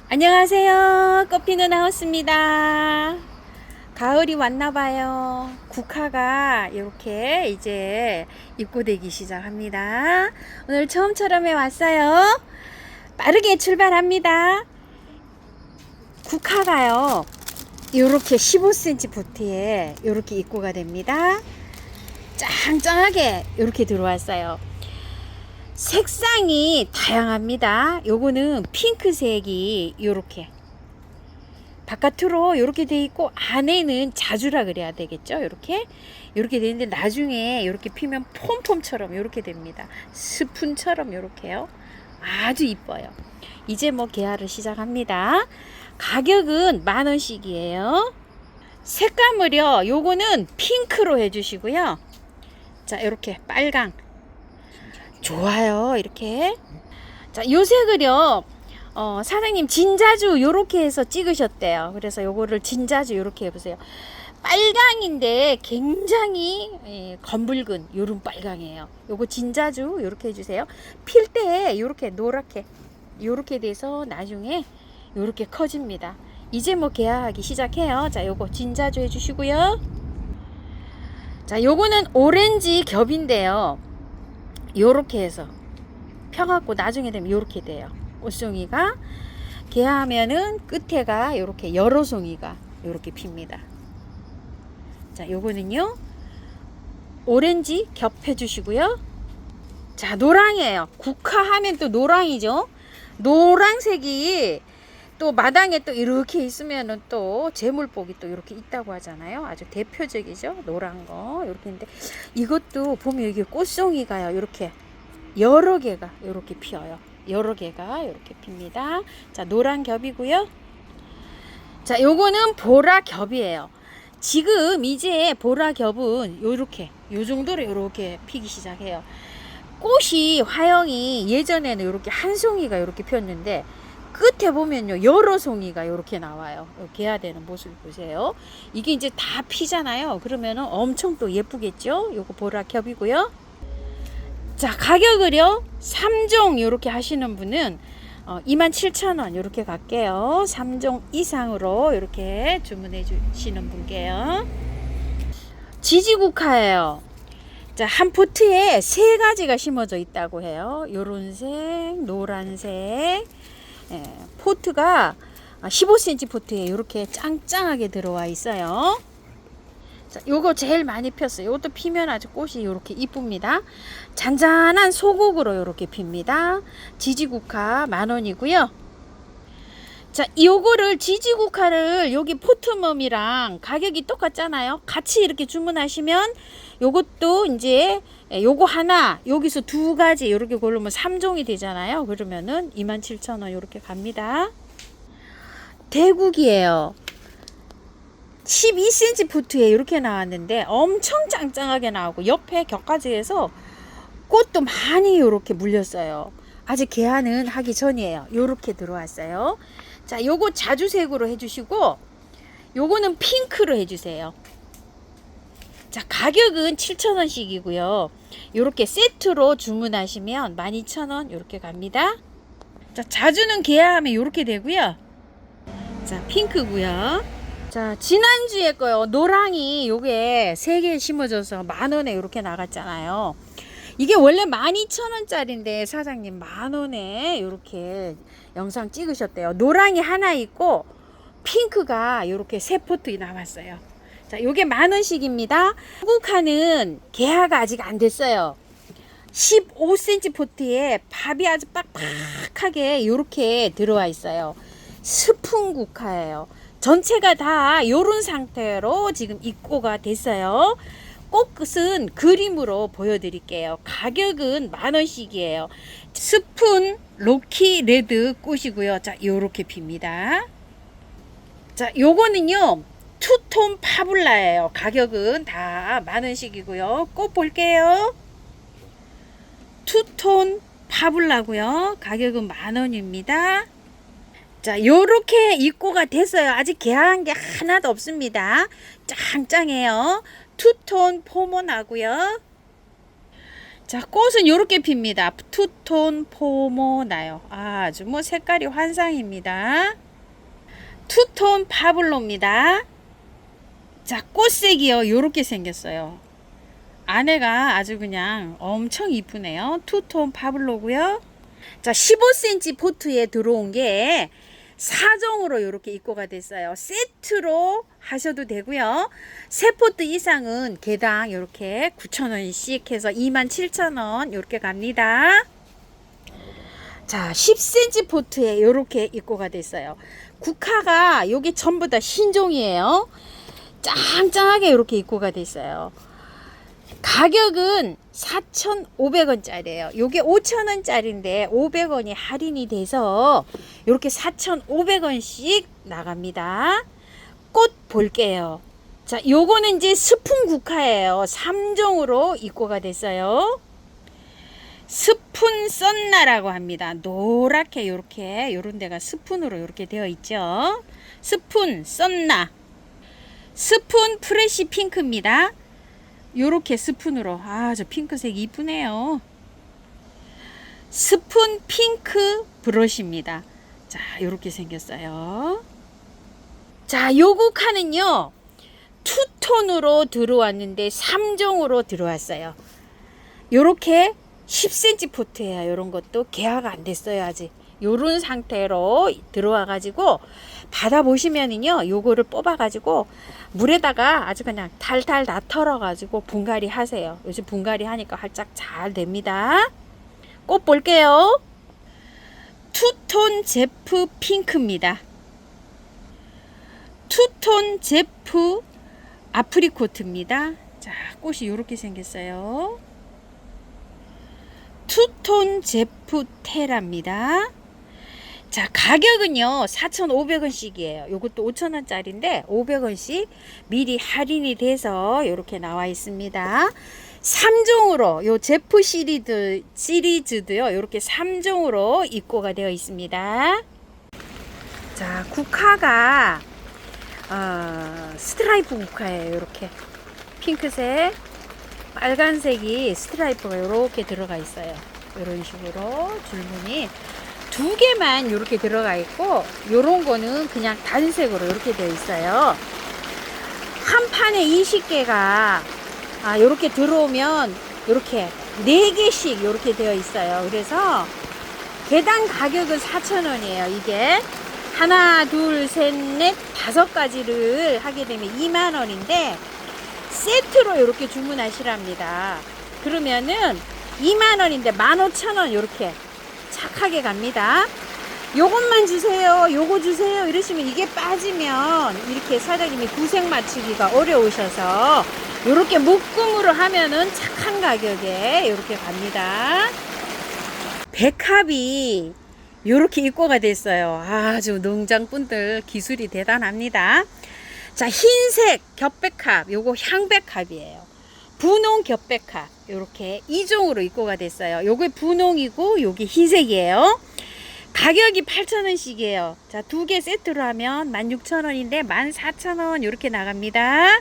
안녕하세요. 꽃피는 하우스입니다. 가을이 왔나봐요. 국화가 이렇게 이제 입고되기 시작합니다. 오늘 처음처럼 해왔어요. 빠르게 출발합니다. 국화가요, 이렇게 15cm 보트에 이렇게 입고가 됩니다. 짱짱하게 이렇게 들어왔어요. 색상이 다양합니다. 요거는 핑크색이 요렇게 바깥으로 요렇게 돼 있고, 안에는 자주라 그래야 되겠죠. 요렇게 돼 있는데, 나중에 요렇게 피면 폼폼처럼 요렇게 됩니다. 스푼처럼 요렇게요. 아주 이뻐요. 이제 뭐 개화를 시작합니다. 가격은 10,000원씩이에요. 색감을요, 요거는 핑크로 해주시고요. 자, 요렇게 빨강 좋아요. 이렇게. 자, 요 색을요, 사장님 진자주 요렇게 해서 찍으셨대요. 그래서 요거를 진자주 요렇게 해보세요. 빨강인데 굉장히 검붉은 요런 빨강이에요. 요거 진자주 요렇게 해주세요. 필 때 요렇게 노랗게 요렇게 돼서 나중에 요렇게 커집니다. 이제 뭐 개화하기 시작해요. 자, 요거 진자주 해주시고요. 자, 요거는 오렌지 겹인데요, 요렇게 해서 펴갖고 나중에 되면 요렇게 돼요. 꽃송이가 개하면은 끝에가 요렇게 여러 송이가 요렇게 핍니다. 자, 요거는요 오렌지 겹해 주시고요. 자, 노랑이에요. 국화하면 또 노랑이죠. 노랑색이 또 마당에 또 이렇게 있으면은 또 재물복이 또 이렇게 있다고 하잖아요. 아주 대표적이죠. 노란 거 이렇게 있는데, 이것도 보면 이게 꽃송이가요, 이렇게 여러 개가 이렇게 피어요. 여러 개가 이렇게 핍니다. 자, 노란 겹이고요. 자, 요거는 보라 겹이에요. 지금 이제 보라 겹은 요렇게 요 정도로 요렇게 피기 시작해요. 꽃이 화형이 예전에는 이렇게 한 송이가 이렇게 폈는데, 끝에 보면요 여러 송이가 이렇게 나와요. 개화되는 모습을 보세요. 이게 이제 다 피잖아요. 그러면은 엄청 또 예쁘겠죠. 요거 보라 겹이고요. 자, 가격을요 3종 요렇게 하시는 분은 27,000원 요렇게 갈게요. 3종 이상으로 요렇게 주문해 주시는 분께요. 지지국화예요. 자, 한 포트에 3가지가 심어져 있다고 해요. 요런색, 노란색. 포트가 15cm 포트에 이렇게 짱짱하게 들어와 있어요. 자, 요거 제일 많이 폈어요. 요것도 피면 아주 꽃이 이렇게 이쁩니다. 잔잔한 소국으로 이렇게 핍니다. 지지국화 10,000원이고요. 자, 요거를 지지국화를 여기 포트멈이랑 가격이 똑같잖아요. 같이 이렇게 주문하시면 요것도 이제 요거 하나 여기서 2가지 이렇게 고르면 3종이 되잖아요. 그러면은 27,000원 이렇게 갑니다. 대국이에요. 12cm 포트에 이렇게 나왔는데 엄청 짱짱하게 나오고, 옆에 격까지 해서 꽃도 많이 이렇게 물렸어요. 아직 개화는 하기 전이에요. 이렇게 들어왔어요. 자, 요거 자주색으로 해주시고, 요거는 핑크로 해주세요. 자, 가격은 7,000원씩이고요. 요렇게 세트로 주문하시면 12,000원 요렇게 갑니다. 자, 자주는 개화하면 요렇게 되고요. 자, 핑크고요. 자, 지난주에 거요 노랑이 요게 3개 심어져서 10,000원에 요렇게 나갔잖아요. 이게 원래 12,000원짜리인데 사장님 10,000원에 요렇게 영상 찍으셨대요. 노랑이 하나 있고 핑크가 요렇게 3포트 남았어요. 자, 요게 10,000원씩입니다. 한국화는 개화가 아직 안 됐어요. 15cm 포트에 밥이 아주 빡빡하게 요렇게 들어와 있어요. 스푼국화예요. 전체가 다 요런 상태로 지금 입고가 됐어요. 꽃끝은 그림으로 보여드릴게요. 가격은 10,000원씩이에요. 스푼 로키 레드 꽃이고요. 자, 요렇게 핍니다. 자, 요거는요 투톤 파블라예요. 가격은 다 10,000원씩이고요. 꽃 볼게요. 투톤 파블라고요. 가격은 10,000원입니다. 자, 요렇게 입고가 됐어요. 아직 개화한 게 하나도 없습니다. 짱짱해요. 투톤 포모나고요. 자, 꽃은 요렇게 핍니다. 투톤 포모나요. 아주 뭐 색깔이 환상입니다. 투톤 파블로입니다. 자, 꽃색이요. 요렇게 생겼어요. 안에가 아주 그냥 엄청 이쁘네요. 투톤 파블로고요. 자, 15cm 포트에 들어온 게 4종으로 이렇게 입고가 됐어요. 세트로 하셔도 되고요. 3포트 이상은 개당 이렇게 9,000원씩 해서 27,000원 이렇게 갑니다. 자, 10cm 포트에 이렇게 입고가 됐어요. 국화가 요게 전부 다 신종이에요. 짱짱하게 이렇게 입고가 됐어요. 가격은 4,500원짜리예요. 요게 5,000원짜리인데 500원이 할인이 돼서 이렇게 4,500원씩 나갑니다. 꽃 볼게요. 자, 요거는 이제 스푼 국화예요. 3종으로 입고가 됐어요. 스푼 썬나라고 합니다. 노랗게 요렇게 요런 데가 스푼으로 이렇게 되어 있죠. 스푼 썬나. 스푼 프레시 핑크입니다. 요렇게 스푼으로. 아, 저 핑크색 이쁘네요. 스푼 핑크 브러쉬입니다. 자, 요렇게 생겼어요. 자, 요 국화는요 투톤으로 들어왔는데 3종으로 들어왔어요. 요렇게 10cm 포트예요. 요런 것도 개화가 안 됐어요. 아직 요런 상태로 들어와 가지고 받아 보시면은요 요거를 뽑아 가지고 물에다가 아주 그냥 탈탈 다 털어 가지고 분갈이 하세요. 요즘 분갈이 하니까 활짝 잘 됩니다. 꽃 볼게요. 투톤 제프 핑크입니다. 투톤 제프 아프리코트입니다. 자, 꽃이 이렇게 생겼어요. 투톤 제프 테라입니다. 자, 가격은요 4,500원씩이에요. 요것도 5,000원짜리인데 500원씩 미리 할인이 돼서 이렇게 나와 있습니다. 3종으로 요 제프 시리즈도요 이렇게 3종으로 입고가 되어 있습니다. 자, 국화가 스트라이프 국화예요. 이렇게 핑크색, 빨간색이 스트라이프가 이렇게 들어가 있어요. 이런 식으로 줄무늬 2개만 이렇게 들어가 있고, 요런 거는 그냥 단색으로 이렇게 되어 있어요. 한 판에 20개가 이렇게 들어오면 이렇게 4개씩 이렇게 되어 있어요. 그래서 개당 가격은 4,000원이에요. 이게 하나, 둘, 셋, 넷, 5가지를 하게 되면 2만원인데 세트로 이렇게 주문하시랍니다. 그러면은 2만원인데 15,000원 이렇게 착하게 갑니다. 요것만 주세요, 요거 주세요 이러시면 이게 빠지면 이렇게 사장님이 구색 맞추기가 어려우셔서 이렇게 묶음으로 하면은 착한 가격에 이렇게 갑니다. 백합이 이렇게 입고가 됐어요. 아주 농장분들 기술이 대단합니다. 자, 흰색 겹백합, 요거 향백합이에요. 분홍 겹백합 이렇게 2종으로 입고가 됐어요. 요게 분홍이고 요게 흰색이에요. 가격이 8,000원씩이에요. 자, 2개 세트로 하면 16,000원인데 14,000원 이렇게 나갑니다.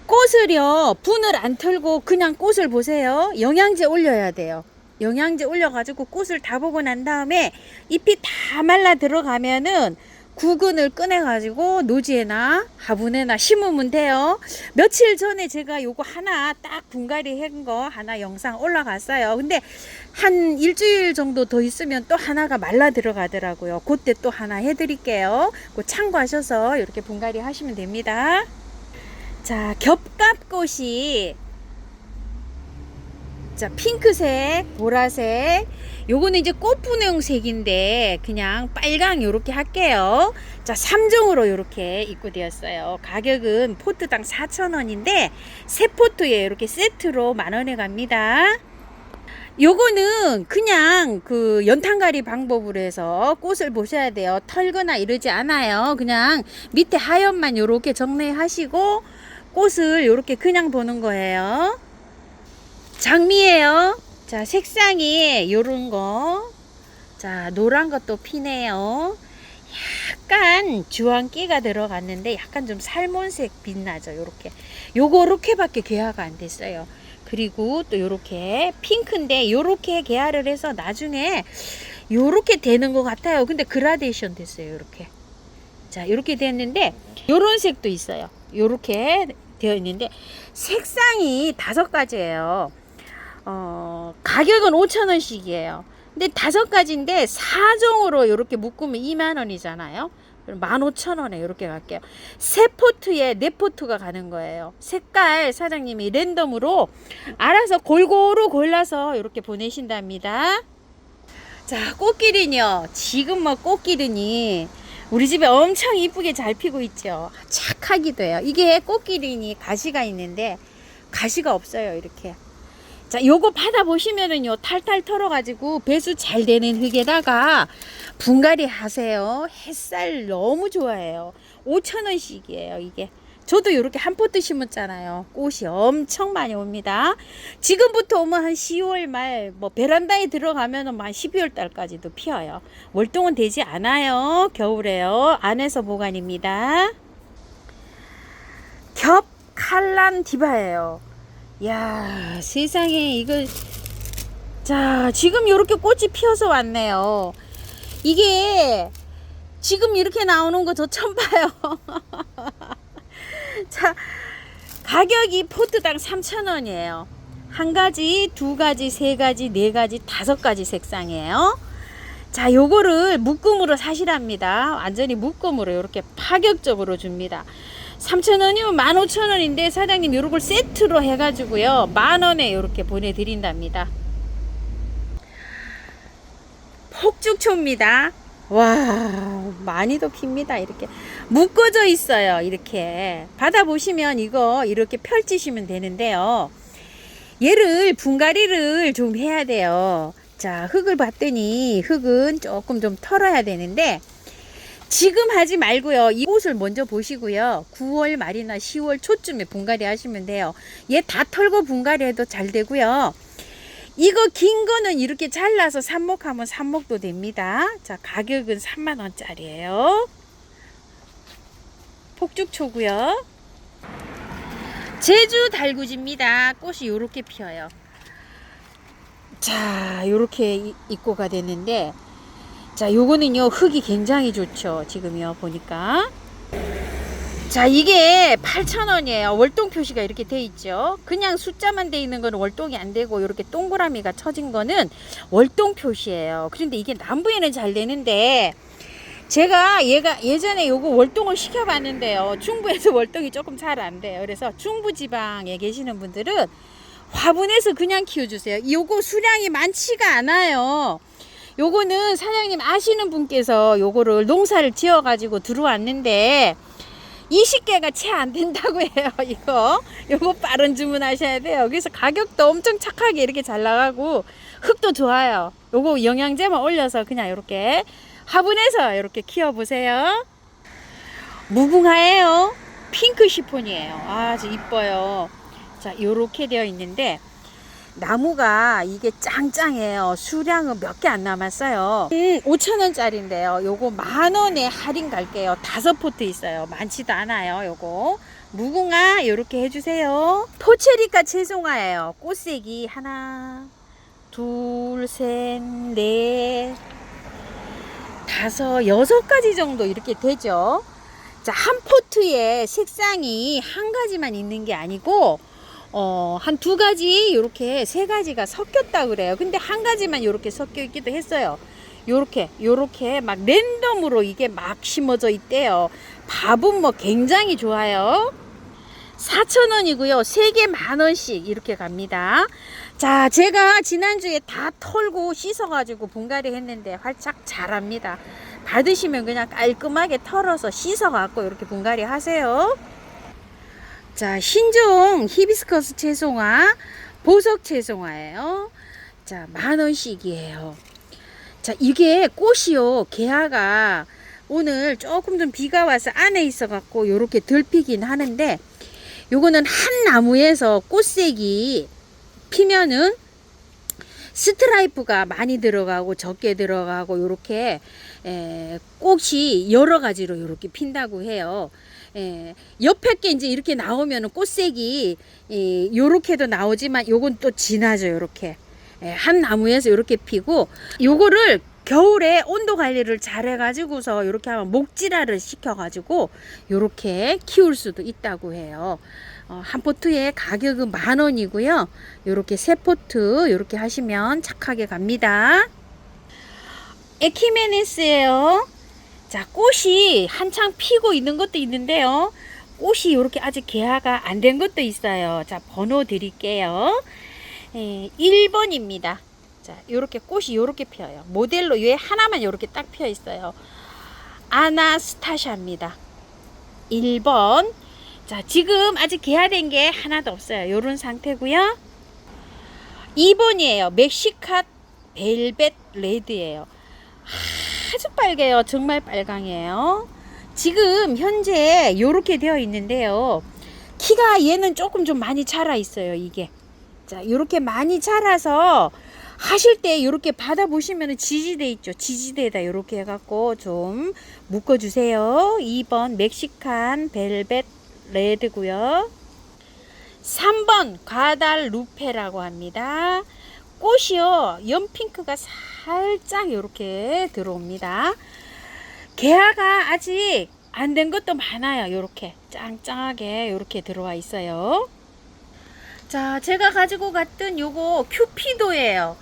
꽃을요 분을 안 털고 그냥 꽃을 보세요. 영양제 올려야 돼요. 영양제 올려가지고 꽃을 다 보고 난 다음에 잎이 다 말라 들어가면은 구근을 꺼내가지고 노지에나 화분에나 심으면 돼요. 며칠 전에 제가 요거 하나 딱 분갈이 한 거 하나 영상 올라갔어요. 근데 한 일주일 정도 더 있으면 또 하나가 말라 들어가더라고요. 그때 또 하나 해드릴게요. 그거 참고하셔서 이렇게 분갈이 하시면 됩니다. 자, 겹갑꽃이 자, 핑크색, 보라색, 요거는 이제 꽃분홍색인데 그냥 빨강 요렇게 할게요. 자, 3종으로 요렇게 입고되었어요. 가격은 포트당 4,000원인데 3포트에 이렇게 세트로 만원에 갑니다. 요거는 그냥 그 연탄가리 방법으로 해서 꽃을 보셔야 돼요. 털거나 이러지 않아요. 그냥 밑에 하얀만 요렇게 정리하시고 꽃을 요렇게 그냥 보는 거예요. 장미예요. 자, 색상이 요런 거. 자, 노란 것도 피네요. 약간 주황기가 들어갔는데 약간 좀 살몬색 빛나죠. 요렇게. 요렇게밖에 개화가 안 됐어요. 그리고 또 요렇게 핑크인데 요렇게 계열을 해서 나중에 요렇게 되는 것 같아요. 근데 그라데이션 됐어요. 요렇게. 자, 요렇게 됐는데 요런 색도 있어요. 요렇게 되어 있는데 색상이 5가지예요. 가격은 5,000원씩이에요. 근데 5가지인데 4종으로 이렇게 묶으면 2만원이잖아요. 그럼 15,000원에 이렇게 갈게요. 3포트에 4포트가 가는 거예요. 색깔 사장님이 랜덤으로 알아서 골고루 골라서 이렇게 보내신답니다. 자, 꽃길은요. 지금 뭐 꽃길은이 우리 집에 엄청 이쁘게 잘 피고 있죠. 착하기도 해요. 이게 꽃길이니 가시가 있는데 가시가 없어요. 이렇게. 자, 요거 받아보시면은요, 탈탈 털어가지고 배수 잘 되는 흙에다가 분갈이 하세요. 햇살 너무 좋아해요. 5,000원씩이에요, 이게. 저도 이렇게 한 포트 심었잖아요. 꽃이 엄청 많이 옵니다. 지금부터 오면 한 10월 말, 뭐 베란다에 들어가면은 한 12월 달까지도 피어요. 월동은 되지 않아요. 겨울에요. 안에서 보관입니다. 겹 칼란 디바예요. 야, 세상에 이거. 자, 지금 이렇게 꽃이 피어서 왔네요. 이게 지금 이렇게 나오는 거 저 처음 봐요. 자, 가격이 포트당 3,000원이에요. 1가지, 2가지, 3가지, 4가지, 5가지 색상이에요. 자, 요거를 묶음으로 사시랍니다. 완전히 묶음으로 이렇게 파격적으로 줍니다. 3,000원이면 15,000원인데 사장님 요걸 세트로 해가지고요 10,000원에 이렇게 보내드린답니다. 폭죽초입니다. 와, 많이도 핍니다. 이렇게 묶어져 있어요. 이렇게 받아보시면 이거 이렇게 펼치시면 되는데요, 얘를 분갈이를 좀 해야 돼요. 자, 흙을 봤더니 흙은 조금 좀 털어야 되는데 지금 하지 말고요. 이 꽃을 먼저 보시고요. 9월 말이나 10월 초쯤에 분갈이 하시면 돼요. 얘 다 털고 분갈이 해도 잘 되고요. 이거 긴 거는 이렇게 잘라서 삽목하면 삽목도 됩니다. 자, 가격은 30,000원짜리예요. 폭죽초고요. 제주 달구지입니다. 꽃이 요렇게 피어요. 자, 요렇게 입고가 됐는데, 자, 요거는요 흙이 굉장히 좋죠. 지금요 보니까. 자, 이게 8,000원이에요. 월동 표시가 이렇게 돼 있죠. 그냥 숫자만 돼 있는 거는 월동이 안 되고 이렇게 동그라미가 쳐진 거는 월동 표시예요. 그런데 이게 남부에는 잘 되는데 제가 얘가 예전에 요거 월동을 시켜 봤는데요, 중부에서 월동이 조금 잘 안 돼요. 그래서 중부 지방에 계시는 분들은 화분에서 그냥 키워주세요. 요거 수량이 많지가 않아요. 요거는 사장님 아시는 분께서 요거를 농사를 지어 가지고 들어왔는데 20개가 채 안 된다고 해요. 요거 빠른 주문하셔야 돼요. 그래서 가격도 엄청 착하게 이렇게 잘 나가고 흙도 좋아요. 요거 영양제만 올려서 그냥 이렇게 화분에서 이렇게 키워 보세요. 무궁화예요. 핑크 시폰이에요. 아주 이뻐요. 자, 요렇게 되어 있는데 나무가 이게 짱짱해요. 수량은 몇 개 안 남았어요. 5,000원짜리인데요 요거 10,000원에 할인 갈게요. 5포트 있어요. 많지도 않아요. 요거 무궁화 요렇게 해주세요. 포체리카 채송화예요. 꽃색이 하나, 둘, 셋, 넷, 5, 6가지 정도 이렇게 되죠. 자, 한 포트에 색상이 한 가지만 있는 게 아니고 한 2가지, 요렇게 3가지가 섞였다 그래요. 근데 한 가지만 요렇게 섞여 있기도 했어요. 요렇게 막 랜덤으로 이게 막 심어져 있대요. 밥은 뭐 굉장히 좋아요. 4,000원이고요. 3개 10,000원씩 이렇게 갑니다. 자, 제가 지난주에 다 털고 씻어가지고 분갈이 했는데 활짝 자랍니다. 받으시면 그냥 깔끔하게 털어서 씻어갖고 이렇게 분갈이 하세요. 자, 신종 히비스커스 채송화, 보석 채송화예요. 자, 10,000원씩이에요. 자, 이게 꽃이요, 개화가 오늘 조금 좀 비가 와서 안에 있어 갖고 요렇게 덜 피긴 하는데, 요거는 한 나무에서 꽃색이 피면은 스트라이프가 많이 들어가고 적게 들어가고 요렇게 꽃이 여러 가지로 요렇게 핀다고 해요. 예, 옆에 게 이제 이렇게 나오면은 꽃색이 요렇게도 나오지만 요건 또 진하죠. 요렇게. 예, 한 나무에서 요렇게 피고 요거를 겨울에 온도 관리를 잘 해가지고서 요렇게 하면 목질화를 시켜가지고 요렇게 키울 수도 있다고 해요. 한 포트에 가격은 10,000원이고요. 요렇게 세 포트 요렇게 하시면 착하게 갑니다. 에키메네스예요. 자, 꽃이 한창 피고 있는 것도 있는데요. 꽃이 이렇게 아직 개화가 안 된 것도 있어요. 자, 번호 드릴게요. 1번입니다. 자, 요렇게 꽃이 요렇게 피어요. 모델로 얘 하나만 요렇게 딱 피어 있어요. 아나스타샤입니다. 1번. 자, 지금 아직 개화된 게 하나도 없어요. 요런 상태고요. 2번이에요. 멕시칸 벨벳 레드예요. 아주 빨개요. 정말 빨강이에요. 지금 현재 요렇게 되어 있는데요. 키가 얘는 조금 좀 많이 자라 있어요. 이게. 자, 요렇게 많이 자라서 하실 때 요렇게 받아보시면 지지대 있죠. 지지대에다 요렇게 해갖고 좀 묶어주세요. 2번 멕시칸 벨벳 레드고요. 3번 과달루페라고 합니다. 꽃이요. 연핑크가 살짝 이렇게 들어옵니다. 개화가 아직 안 된 것도 많아요. 이렇게 짱짱하게 이렇게 들어와 있어요. 자, 제가 가지고 갔던 요거 큐피도예요.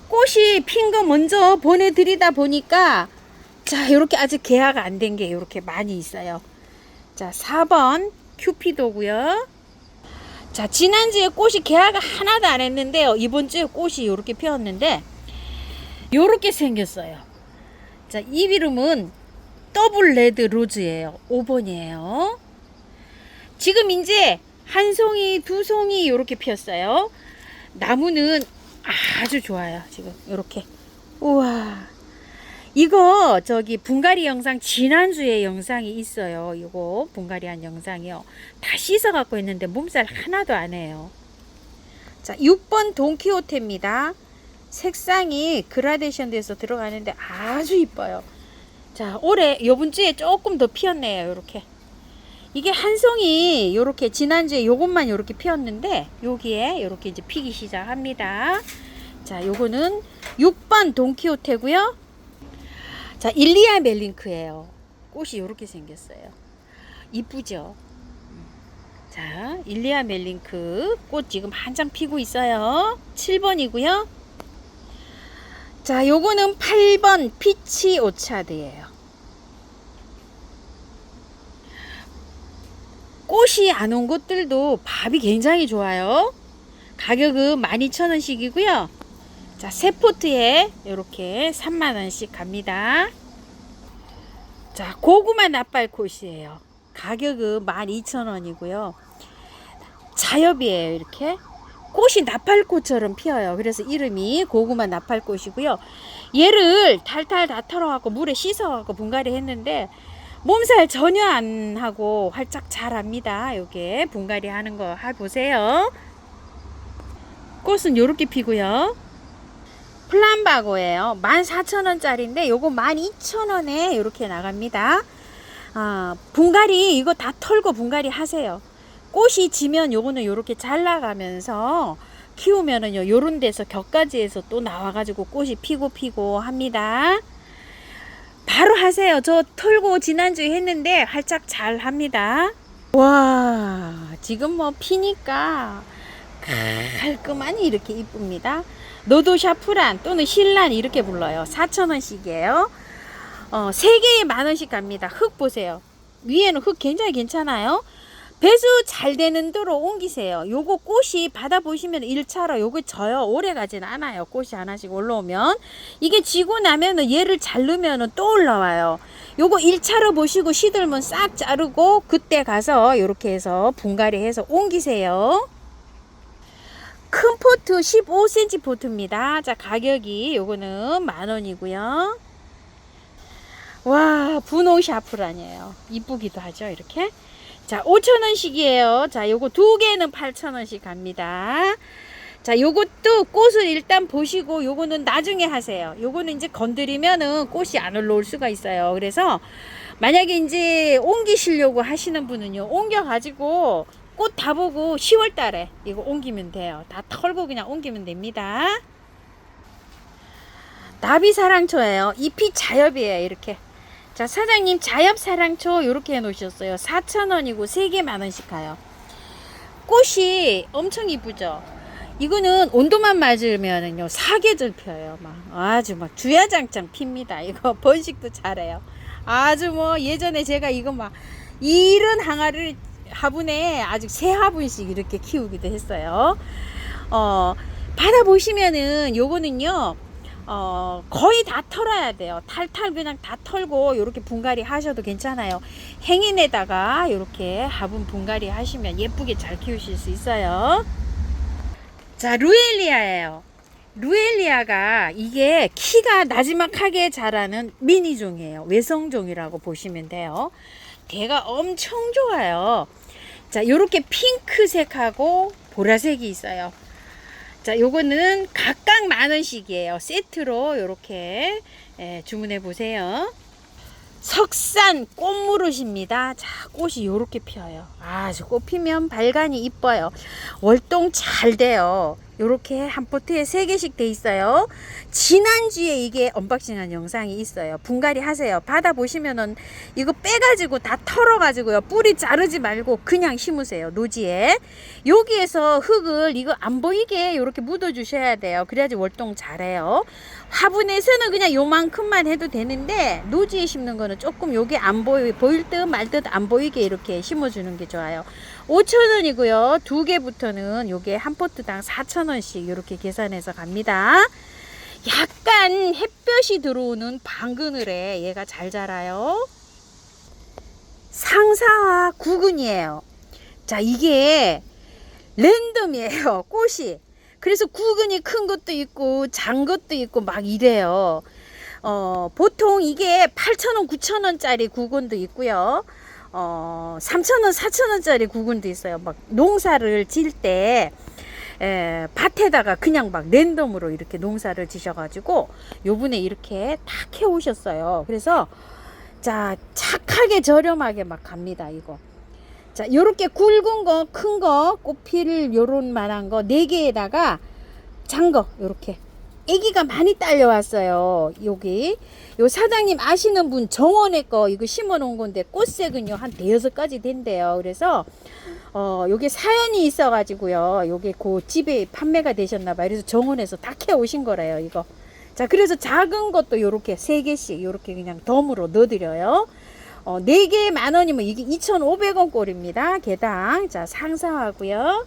꽃이 핀 거 먼저 보내드리다 보니까 자, 이렇게 아직 개화가 안 된 게 이렇게 많이 있어요. 자, 4번 큐피도고요. 자, 지난주에 꽃이 개화가 하나도 안 했는데요. 이번 주에 꽃이 이렇게 피었는데 요렇게 생겼어요. 자, 이 이름은 더블 레드 로즈예요. 5번이에요. 지금 이제 한 송이, 두 송이 이렇게 피었어요. 나무는 아주 좋아요. 지금 이렇게. 우와. 이거 저기 분갈이 영상 지난주에 영상이 있어요. 이거 분갈이 한 영상이요. 다 씻어 갖고 있는데 몸살 하나도 안 해요. 자, 6번 돈키호테입니다. 색상이 그라데이션 돼서 들어가는데 아주 이뻐요. 자, 올해 요번 주에 조금 더 피었네요. 요렇게. 이게 한 송이 요렇게 지난주에 요것만 요렇게 피었는데 여기에 요렇게 이제 피기 시작합니다. 자, 요거는 6번 돈키호테고요. 자, 일리아 멜링크예요. 꽃이 이렇게 생겼어요. 이쁘죠? 자, 일리아 멜링크 꽃 지금 한창 피고 있어요. 7번이고요. 자, 요거는 8번 피치 오차드예요. 꽃이 안 온 것들도 밥이 굉장히 좋아요. 가격은 12,000원씩이고요. 자, 세 포트에 이렇게 30,000원씩 갑니다. 자, 고구마 납발꽃이에요. 가격은 12,000원이고요. 자엽이에요. 이렇게 꽃이 나팔꽃처럼 피어요. 그래서 이름이 고구마 나팔꽃이고요. 얘를 탈탈 다 털어갖고 물에 씻어갖고 분갈이 했는데 몸살 전혀 안 하고 활짝 자랍니다. 요게 분갈이 하는 거 보세요. 꽃은 요렇게 피고요. 플람바고예요. 14,000원짜리인데 요거 12,000원에 이렇게 나갑니다. 분갈이 이거 다 털고 분갈이 하세요. 꽃이 지면 요거는 요렇게 잘 나가면서 키우면은요 요런 데서 격가지에서 또 나와가지고 꽃이 피고 합니다. 바로 하세요. 저 털고 지난주에 했는데 활짝 잘 합니다. 와, 지금 뭐 피니까 깔끔하니 이렇게 이쁩니다. 노도샤프란 또는 신란 이렇게 불러요. 4,000원씩이에요. 3개에 10,000원씩 갑니다. 흙 보세요. 위에는 흙 굉장히 괜찮아요. 배수 잘 되는 대로 옮기세요. 요거 꽃이 받아보시면 1차로 요거 져요. 오래 가진 않아요. 꽃이 하나씩 올라오면. 이게 지고 나면은 얘를 자르면은 또 올라와요. 요거 1차로 보시고 시들면 싹 자르고 그때 가서 요렇게 해서 분갈이 해서 옮기세요. 큰 포트 15cm 포트입니다. 자, 가격이 요거는 10,000원이고요. 와, 분홍 샤프란이에요. 이쁘기도 하죠. 이렇게. 자, 5,000원씩이에요. 자, 요거 2개는 8,000원씩 갑니다. 자, 요것도 꽃을 일단 보시고 요거는 나중에 하세요. 요거는 이제 건드리면은 꽃이 안 올라올 수가 있어요. 그래서 만약에 이제 옮기시려고 하시는 분은요, 옮겨가지고 꽃 다 보고 10월 달에 이거 옮기면 돼요. 다 털고 그냥 옮기면 됩니다. 나비사랑초예요. 잎이 자엽이에요. 이렇게. 자, 사장님 자엽사랑초 이렇게 해 놓으셨어요. 4,000원이고 3개 만원씩 가요. 꽃이 엄청 이쁘죠. 이거는 온도만 맞으면은요 사계절 펴요. 막 아주 막 주야장창 핍니다. 이거 번식도 잘해요. 아주 뭐 예전에 제가 이거 막 이른 항아리를 화분에 아주 세 화분씩 이렇게 키우기도 했어요. 받아보시면은 요거는요 거의 다 털어야 돼요. 탈탈 그냥 다 털고 이렇게 분갈이 하셔도 괜찮아요. 행인에다가 이렇게 화분 분갈이 하시면 예쁘게 잘 키우실 수 있어요. 자, 루엘리아예요. 루엘리아가 이게 키가 나지막하게 자라는 미니종이에요. 외성종이라고 보시면 돼요. 개가 엄청 좋아요. 자, 요렇게 핑크색하고 보라색이 있어요. 자, 요거는 각각 만원씩이에요. 세트로 요렇게 주문해 보세요. 석산 꽃무릇입니다. 자, 꽃이 요렇게 피어요. 아주 꽃 피면 발간이 이뻐요. 월동 잘 돼요. 요렇게 한 포트에 3개씩 돼 있어요. 지난주에 이게 언박싱한 영상이 있어요. 분갈이 하세요. 받아보시면은 이거 빼가지고 다 털어가지고요. 뿌리 자르지 말고 그냥 심으세요. 노지에. 여기에서 흙을 이거 안 보이게 요렇게 묻어 주셔야 돼요. 그래야지 월동 잘해요. 화분에서는 그냥 요만큼만 해도 되는데 노지에 심는 거는 조금 요게 안 보일 듯 말 듯 안 보이게 이렇게 심어주는 게 좋아요. 5,000원이고요. 2개부터는 요게 한 포트당 4,000원씩 이렇게 계산해서 갑니다. 약간 햇볕이 들어오는 방그늘에 얘가 잘 자라요. 상사화 구근이에요. 자, 이게 랜덤이에요. 꽃이. 그래서 구근이 큰 것도 있고 작은 것도 있고 막 이래요. 보통 이게 8,000원, 9,000원짜리 구근도 있고요. 3,000원, 4,000원짜리 구근도 있어요. 막 농사를 질 때 밭에다가 그냥 막 랜덤으로 이렇게 농사를 지셔가지고 요번에 이렇게 다 캐오셨어요. 그래서 자, 착하게 저렴하게 막 갑니다. 이거. 자, 요렇게 굵은 거, 큰 거, 꽃필 요런 만한 거 4개에다가 작은 거 요렇게 애기가 많이 딸려왔어요. 여기 요 사장님 아시는 분 정원에 거 이거 심어 놓은 건데 꽃색은요 한 5-6가지 된대요. 그래서 요게 사연이 있어 가지고요 요게 그 집에 판매가 되셨나 봐요. 그래서 정원에서 다 캐 오신 거래요. 이거. 자, 그래서 작은 것도 요렇게 3개씩 요렇게 그냥 덤으로 넣어 드려요. 4개 만원이면 이게 2,500원 꼴입니다. 개당. 자, 상사하고요.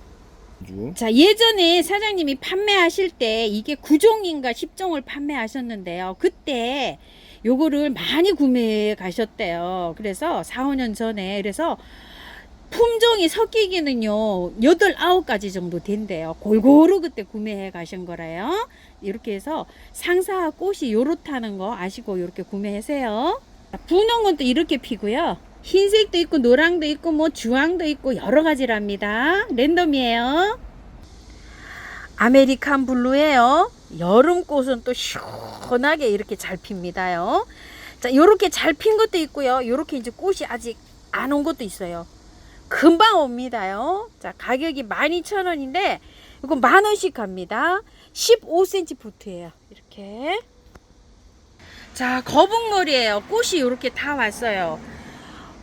자, 예전에 사장님이 판매하실 때 이게 9종인가 10종을 판매하셨는데요. 그때 요거를 많이 구매해 가셨대요. 그래서 4-5년 전에. 그래서 품종이 섞이기는요 8-9가지 정도 된대요. 골고루 그때 구매해 가신 거래요. 이렇게 해서 상사 꽃이 요렇다는 거 아시고 이렇게 구매하세요. 분홍 건 또 이렇게 피고요. 흰색도 있고 노랑도 있고 뭐 주황도 있고 여러 가지랍니다. 랜덤이에요. 아메리칸 블루예요. 여름꽃은 또 시원하게 이렇게 잘 핍니다요. 자, 요렇게 잘 핀 것도 있고요. 요렇게 이제 꽃이 아직 안 온 것도 있어요. 금방 옵니다요. 자, 가격이 12,000원인데 이거 만원씩 갑니다. 15cm 포트예요. 이렇게. 자, 거북머리예요. 꽃이 이렇게 다 왔어요.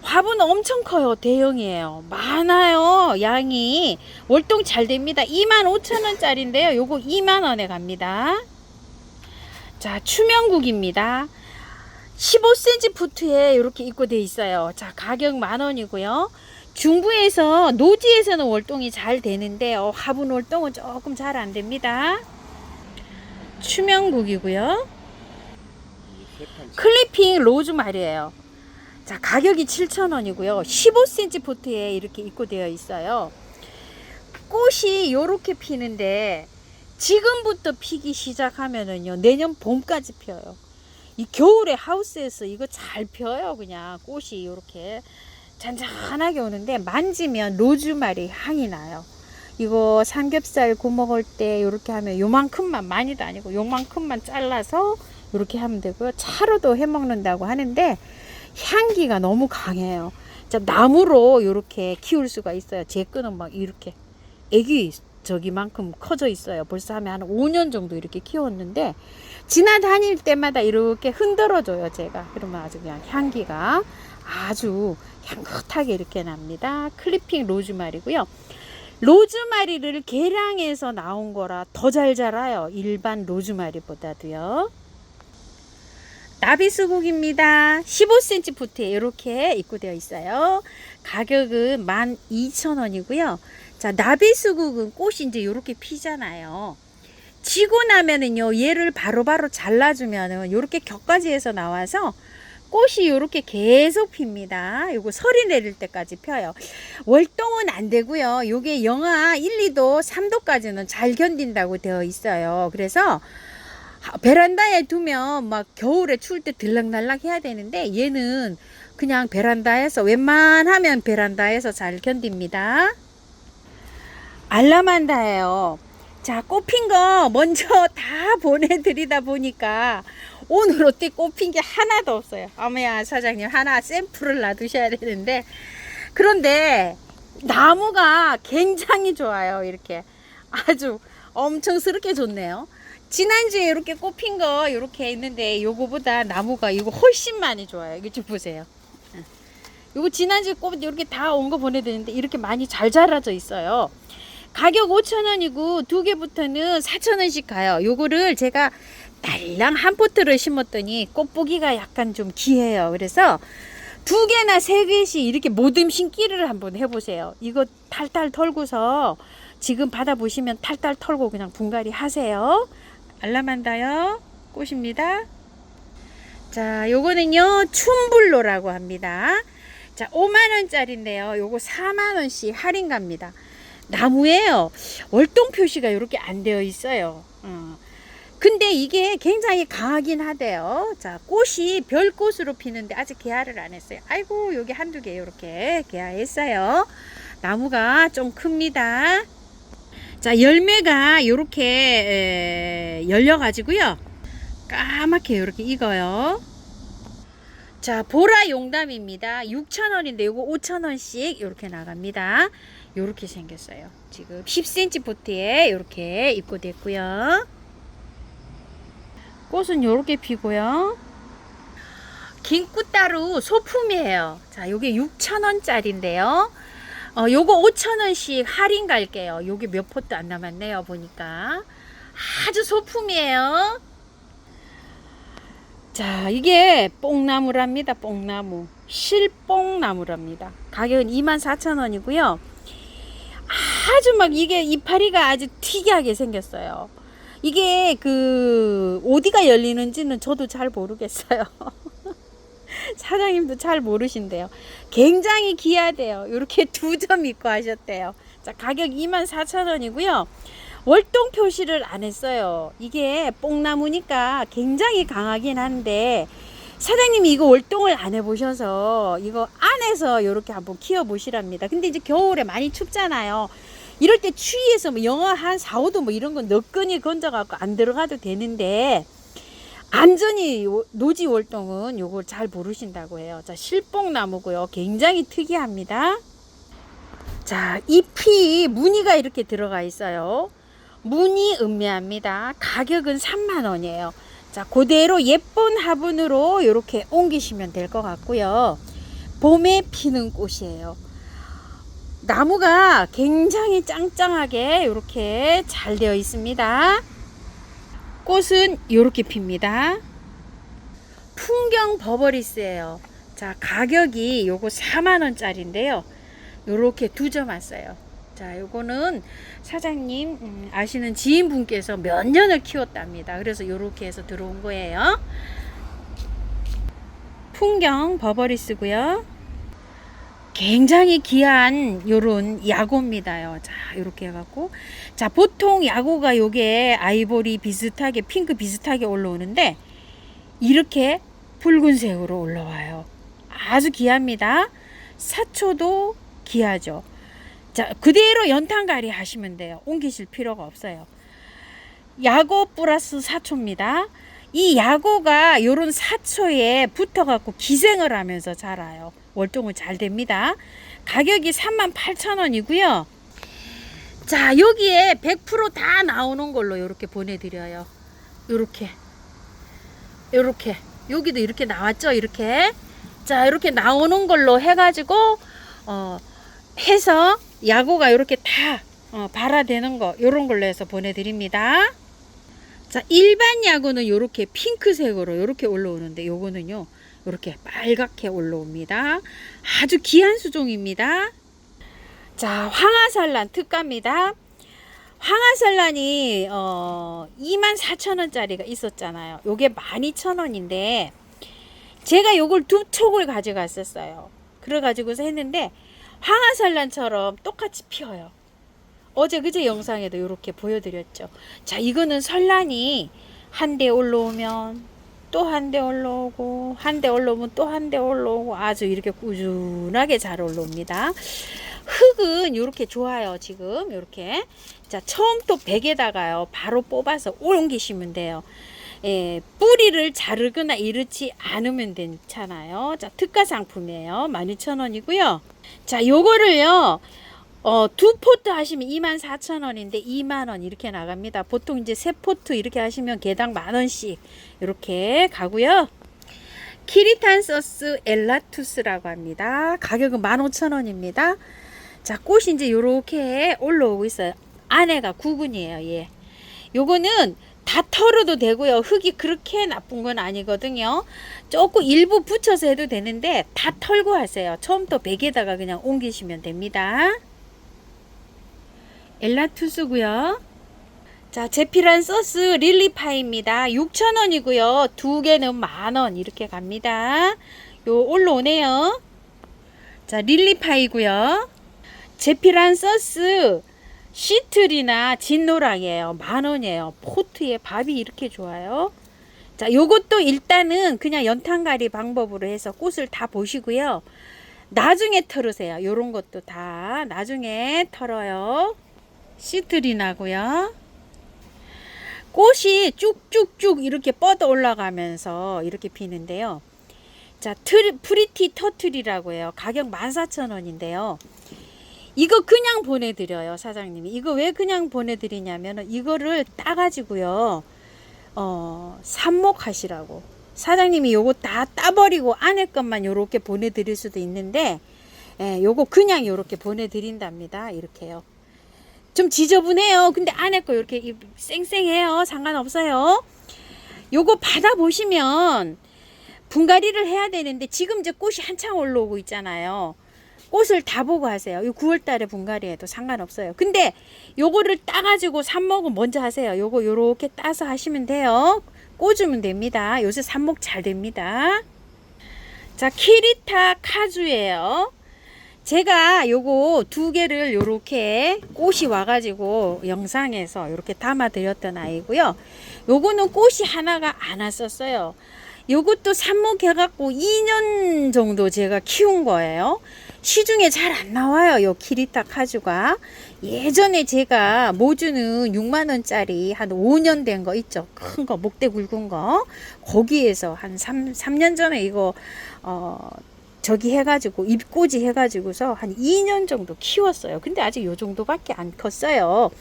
화분 엄청 커요. 대형이에요. 많아요. 양이. 월동 잘 됩니다. 25,000원짜리인데요. 요거 2만원에 갑니다. 자, 추명국입니다. 15cm 포트에 이렇게 입고되어 있어요. 자, 가격 만원이고요. 중부에서 노지에서는 월동이 잘 되는데 화분 월동은 조금 잘 안 됩니다. 추명국이고요. 클리핑 로즈마리예요. 자, 가격이 7,000원이고요. 15cm 포트에 이렇게 입고되어 있어요. 꽃이 요렇게 피는데 지금부터 피기 시작하면은요 내년 봄까지 펴요. 이 겨울에 하우스에서 이거 잘 펴요. 그냥 꽃이 요렇게 잔잔하게 오는데 만지면 로즈마리 향이 나요. 이거 삼겹살 구워 먹을 때 이렇게 하면 요만큼만, 많이도 아니고 요만큼만 잘라서 이렇게 하면 되고요. 차로도 해 먹는다고 하는데 향기가 너무 강해요. 자, 나무로 이렇게 키울 수가 있어요. 제 거는 막 이렇게 애기 저기만큼 커져 있어요. 벌써 한 5년 정도 이렇게 키웠는데 지나다닐 때마다 이렇게 흔들어줘요. 제가 그러면 아주 그냥 향기가 아주 향긋하게 이렇게 납니다. 클리핑 로즈마리고요. 로즈마리를 개량해서 나온 거라 더 잘 자라요. 일반 로즈마리보다도요. 나비수국입니다. 15cm 포트에 이렇게 입고되어 있어요. 가격은 12,000원이고요. 자, 나비수국은 꽃이 이제 이렇게 피잖아요. 지고 나면은요, 얘를 바로바로 잘라주면은 이렇게 격가지에서 나와서 꽃이 이렇게 계속 핍니다. 요거 설이 내릴 때까지 펴요. 월동은 안 되고요. 요게 영하 1, 2도, 3도까지는 잘 견딘다고 되어 있어요. 그래서 베란다에 두면 막 겨울에 추울 때 들락날락 해야 되는데 얘는 그냥 베란다에서 웬만하면 베란다에서 잘 견딥니다. 알라만다예요. 자, 꽃핀 거 먼저 다 보내드리다 보니까 오늘 어떻게 꽃핀 게 하나도 없어요. 어머야 사장님 하나 샘플을 놔두셔야 되는데 그런데 나무가 굉장히 좋아요. 이렇게 아주 엄청스럽게 좋네요. 지난주에 이렇게 꽃핀 거 이렇게 있는데 요거보다 나무가 이거 훨씬 많이 좋아요. 이거 좀 보세요. 요거 지난주에 꽃 이렇게 다 온 거 보내드렸는데 이렇게 많이 잘 자라져 있어요. 가격 5,000원이고 두 개부터는 4,000원씩 가요. 요거를 제가 딸랑 한 포트를 심었더니 꽃 보기가 약간 좀 귀해요. 그래서 두 개나 세 개씩 이렇게 모듬 심기를 한번 해보세요. 이거 탈탈 털고서 지금 받아보시면 탈탈 털고 그냥 분갈이 하세요. 알라만다요 꽃입니다. 자, 요거는요 춘불로라고 합니다. 자, 5만원짜리인데요 요거 4만원씩 할인 갑니다. 나무에요 월동 표시가 이렇게 안 되어 있어요. 근데 이게 굉장히 강하긴 하대요. 자, 꽃이 별꽃으로 피는데 아직 개화를 안 했어요. 아이고, 여기 한두 개 이렇게 개화했어요. 나무가 좀 큽니다. 자, 열매가 이렇게 열려 가지고요 까맣게 이렇게 익어요. 자, 보라 용담입니다. 6,000원인데 요거 5,000원씩 이렇게 나갑니다. 이렇게 생겼어요. 지금 10cm 포트에 이렇게 입고됐고요. 꽃은 이렇게 피고요. 긴꽃다루 소품이에요. 자, 요게 6,000원짜리인데요. 요거 5,000원씩 할인 갈게요. 요게 몇 포트 안 남았네요. 보니까 아주 소품이에요. 자, 이게 뽕나무랍니다. 뽕나무 실뽕나무랍니다. 가격은 24,000원이고요 아주 막 이게 이파리가 아주 특이하게 생겼어요. 이게 그 어디가 열리는지는 저도 잘 모르겠어요. 사장님도 잘 모르신대요. 굉장히 귀하대요. 이렇게 두 점 입고 하셨대요. 자, 가격 24,000원이고요 월동 표시를 안 했어요. 이게 뽕나무니까 굉장히 강하긴 한데 사장님이 이거 월동을 안 해보셔서 이거 안에서 이렇게 한번 키워 보시랍니다. 근데 이제 겨울에 많이 춥잖아요. 이럴 때 추위에서 뭐 영하 한 4, 5도 뭐 이런 건 너끈히 건져갖고 안 들어가도 되는데 안전히 노지 월동은 요걸 잘 모르신다고 해요. 자, 실뽕나무고요. 굉장히 특이합니다. 자, 잎이 무늬가 이렇게 들어가 있어요. 무늬 음미합니다. 가격은 3만원이에요. 자, 그대로 예쁜 화분으로 이렇게 옮기시면 될 것 같고요. 봄에 피는 꽃이에요. 나무가 굉장히 짱짱하게 이렇게 잘 되어 있습니다. 꽃은 이렇게 핍니다. 풍경 버버리스예요. 자, 가격이 요거 4만원짜리인데요. 요렇게 두 점 왔어요. 자, 요거는 사장님 아시는 지인분께서 몇 년을 키웠답니다. 그래서 요렇게 해서 들어온 거예요. 풍경 버버리스고요. 굉장히 귀한 요런 야고입니다요. 자, 요렇게 해갖고 자, 보통 야고가 요게 아이보리 비슷하게 핑크 비슷하게 올라오는데 이렇게 붉은색으로 올라와요. 아주 귀합니다. 사초도 귀하죠. 자, 그대로 연탄가리 하시면 돼요. 옮기실 필요가 없어요. 야고 플러스 사초입니다. 이 야고가 요런 사초에 붙어갖고 기생을 하면서 자라요. 월동은 잘 됩니다. 가격이 38,000원이고요. 자, 여기에 100%다 나오는 걸로 이렇게 보내드려요. 요렇게 여기도 이렇게 나왔죠. 이렇게 자, 이렇게 나오는 걸로 해가지고 해서 야구가 이렇게 다 발화되는 거 요런 걸로 해서 보내드립니다. 자, 일반 야구는 이렇게 핑크색으로 이렇게 올라오는데 요거는요 이렇게 빨갛게 올라옵니다. 아주 귀한 수종입니다. 자, 황하산란 특가입니다. 황하산란이 24,000원짜리가 있었잖아요. 요게 12,000원인데 제가 요걸 두 촉을 가져갔었어요. 그래가지고서 했는데 황하산란처럼 똑같이 피어요. 어제 그제 영상에도 이렇게 보여드렸죠. 자, 이거는 산란이 한 대 올라오면 또 한 대 올라오고 한 대 올라오면 또 한 대 올라오고 아주 이렇게 꾸준하게 잘 올라옵니다. 흙은 이렇게 좋아요. 지금 이렇게 자, 처음 또 백에다가요 바로 뽑아서 옮기시면 돼요. 예, 뿌리를 자르거나 이렇지 않으면 괜찮아요. 자, 특가 상품이에요. 12,000원이고요. 자, 요거를요 두 포트 하시면 24,000원인데 2만원 이렇게 나갑니다. 보통 이제 세 포트 이렇게 하시면 개당 만원씩 이렇게 가고요. 키리탄 소스 엘라투스라고 합니다. 가격은 15,000원입니다. 자, 꽃이 이제 요렇게 올라오고 있어요. 안에가 구근이에요. 예. 요거는 다 털어도 되고요. 흙이 그렇게 나쁜 건 아니거든요. 조금 일부 붙여서 해도 되는데 다 털고 하세요. 처음부터 백에다가 그냥 옮기시면 됩니다. 엘라투스고요. 자, 제피란 소스 릴리파이입니다. 6,000원이고요. 두 개는 만원 이렇게 갑니다. 요 올라오네요. 자, 릴리파이고요. 제피란 소스 시트리나 진노랑이에요. 만원이에요. 포트에 밥이 이렇게 좋아요. 자, 요것도 일단은 그냥 연탄가리 방법으로 해서 꽃을 다 보시고요. 나중에 털으세요. 요런 것도 다 나중에 털어요. 시트리나고요. 꽃이 쭉쭉쭉 이렇게 뻗어 올라가면서 이렇게 피는데요. 자, 프리티 터틀이라고 해요. 가격 14,000원인데요. 이거 그냥 보내드려요. 사장님이. 이거 왜 그냥 보내드리냐면은 이거를 따가지고요. 삽목하시라고. 사장님이 요거 다 따버리고 안에 것만 요렇게 보내드릴 수도 있는데 예, 요거 그냥 요렇게 보내드린답니다. 이렇게요. 좀 지저분해요. 근데 안에 거 이렇게 쌩쌩해요. 상관없어요. 요거 받아보시면 분갈이를 해야 되는데 지금 이제 꽃이 한창 올라오고 있잖아요. 꽃을 다 보고 하세요. 요 9월달에 분갈이해도 상관없어요. 근데 요거를 따가지고 삽목은 먼저 하세요. 요거 요렇게 따서 하시면 돼요. 꽂으면 됩니다. 요새 삽목 잘 됩니다. 자, 키리타 카주예요. 제가 요거 두 개를 요렇게 꽃이 와가지고 영상에서 요렇게 담아 드렸던 아이고요. 요거는 꽃이 하나가 안 왔었어요. 요것도 삽목해갖고 2년 정도 제가 키운 거예요. 시중에 잘 안 나와요. 요 키리타 카주가. 예전에 제가 모주는 6만원짜리 한 5년 된 거 있죠. 큰 거, 목대 굵은 거. 거기에서 한 3년 전에 이거, 저기 해가지고, 잎꽂이 해가지고서 한 2년 정도 키웠어요. 근데 아직 요 정도밖에 안 컸어요.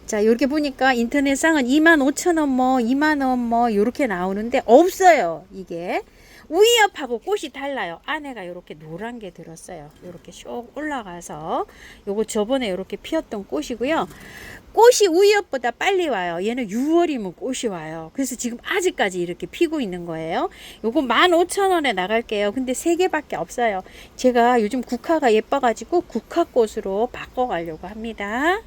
자, 이렇게 보니까 인터넷상은 25,000원 뭐 2만원 뭐 요렇게 나오는데 없어요. 이게 우이엽하고 꽃이 달라요. 안에가 요렇게 노란 게 들었어요. 요렇게 쭉 올라가서 요거 저번에 요렇게 피었던 꽃이고요. 꽃이 우이엽보다 빨리 와요. 얘는 6월이면 꽃이 와요. 그래서 지금 아직까지 이렇게 피고 있는 거예요. 요거 15,000원에 나갈게요. 근데 3개밖에 없어요. 제가 요즘 국화가 예뻐가지고 국화꽃으로 바꿔가려고 합니다.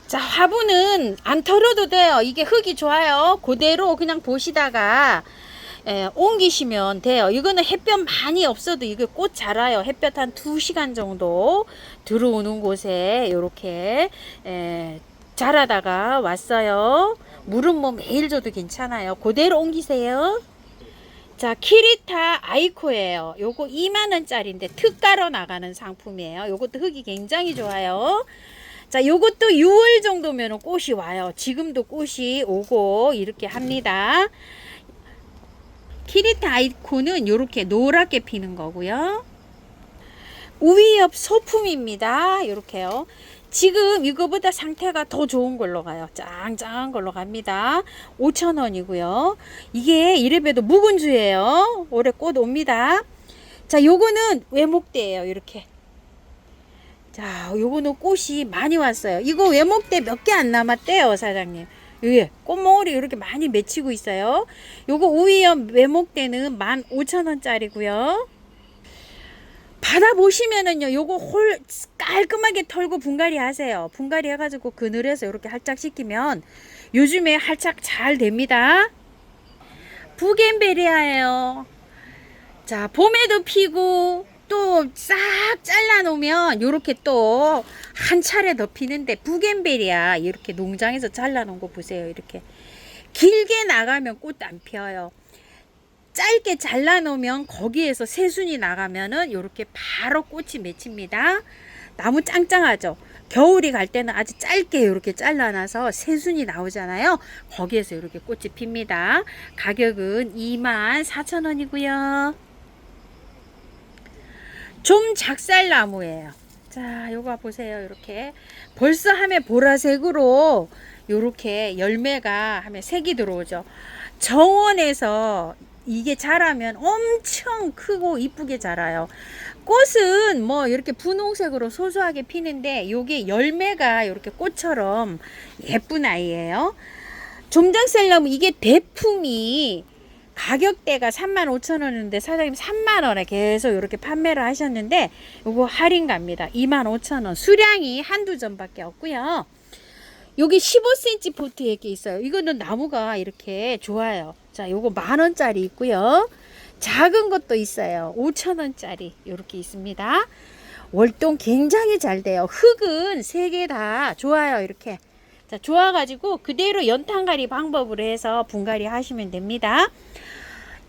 자, 화분은 안 털어도 돼요. 이게 흙이 좋아요. 그대로 그냥 보시다가 옮기시면 돼요. 이거는 햇볕 많이 없어도 이거 꽃 자라요. 햇볕 한 2시간 정도 들어오는 곳에 이렇게 자라다가 왔어요. 물은 뭐 매일 줘도 괜찮아요. 그대로 옮기세요. 자, 키리타 아이코예요. 요거 2만원짜리인데 특가로 나가는 상품이에요. 요것도 흙이 굉장히 좋아요. 자, 요것도 6월 정도면 꽃이 와요. 지금도 꽃이 오고 이렇게 합니다. 키리타 아이코는 이렇게 노랗게 피는 거고요. 우위엽 소품입니다. 이렇게요. 지금 이거보다 상태가 더 좋은 걸로 가요. 짱짱한 걸로 갑니다. 5,000원이고요. 이게 이래봬도 묵은주예요. 올해 꽃 옵니다. 자, 요거는 외목대예요. 이렇게. 자, 요거는 꽃이 많이 왔어요. 이거 외목대 몇 개 안 남았대요, 사장님. 예, 꽃몽울이 이렇게 많이 맺히고 있어요. 요거 우위엽 외목대는 15,000원짜리고요. 받아보시면은요, 요거 홀 깔끔하게 털고 분갈이 하세요. 분갈이 해가지고 그늘에서 이렇게 활짝 시키면 요즘에 활짝 잘 됩니다. 부겐베리아예요. 자, 봄에도 피고 또 싹 잘라 놓으면 요렇게 또 한 차례 더 피는데, 부겐베리아 이렇게 농장에서 잘라 놓은 거 보세요. 이렇게 길게 나가면 꽃 안 피어요. 짧게 잘라 놓으면 거기에서 새순이 나가면은 이렇게 바로 꽃이 맺힙니다. 나무 짱짱하죠. 겨울이 갈 때는 아주 짧게 이렇게 잘라놔서 새순이 나오잖아요. 거기에서 이렇게 꽃이 핍니다. 가격은 24,000원이고요. 좀 작살나무예요. 자, 요거 보세요. 이렇게 벌써 하면 보라색으로 요렇게 열매가 하면 색이 들어오죠. 정원에서 이게 자라면 엄청 크고 이쁘게 자라요. 꽃은 뭐 이렇게 분홍색으로 소소하게 피는데 요게 열매가 이렇게 꽃처럼 예쁜 아이예요. 좀장살나무 이게 대품이 가격대가 35,000원인데 사장님 3만원에 계속 이렇게 판매를 하셨는데 요거 할인 갑니다. 25,000원. 수량이 한두 점밖에 없고요. 여기 15cm 포트 이렇게 있어요. 이거는 나무가 이렇게 좋아요. 자, 요거 10,000원짜리 있고요. 작은 것도 있어요. 5,000원짜리 이렇게 있습니다. 월동 굉장히 잘 돼요. 흙은 3개 다 좋아요. 이렇게. 자, 좋아가지고 그대로 연탄가리 방법으로 해서 분갈이 하시면 됩니다.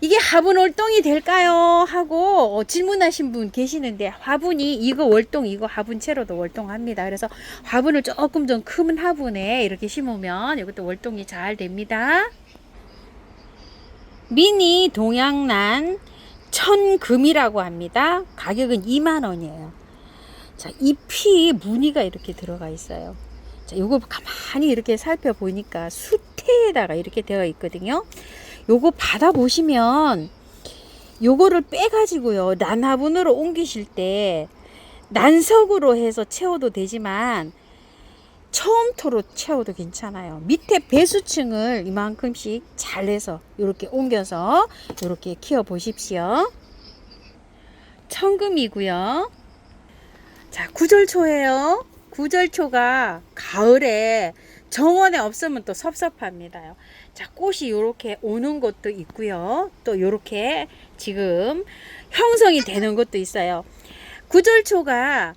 이게 화분 월동이 될까요? 하고 질문하신 분 계시는데, 화분이 이거 월동, 이거 화분채로도 월동합니다. 그래서 화분을 조금 좀 큰 화분에 이렇게 심으면 이것도 월동이 잘 됩니다. 미니 동양란 천금이라고 합니다. 가격은 20,000원이에요. 자, 잎이 무늬가 이렇게 들어가 있어요. 자, 요거 가만히 이렇게 살펴보니까 수태에다가 이렇게 되어 있거든요. 요거 받아보시면 요거를 빼가지고요, 난화분으로 옮기실 때 난석으로 해서 채워도 되지만 처음토로 채워도 괜찮아요. 밑에 배수층을 이만큼씩 잘해서 이렇게 옮겨서 이렇게 키워 보십시오. 천금이고요. 자, 구절초예요. 구절초가 가을에 정원에 없으면 또 섭섭합니다. 자, 꽃이 이렇게 오는 것도 있고요. 또 이렇게 지금 형성이 되는 것도 있어요. 구절초가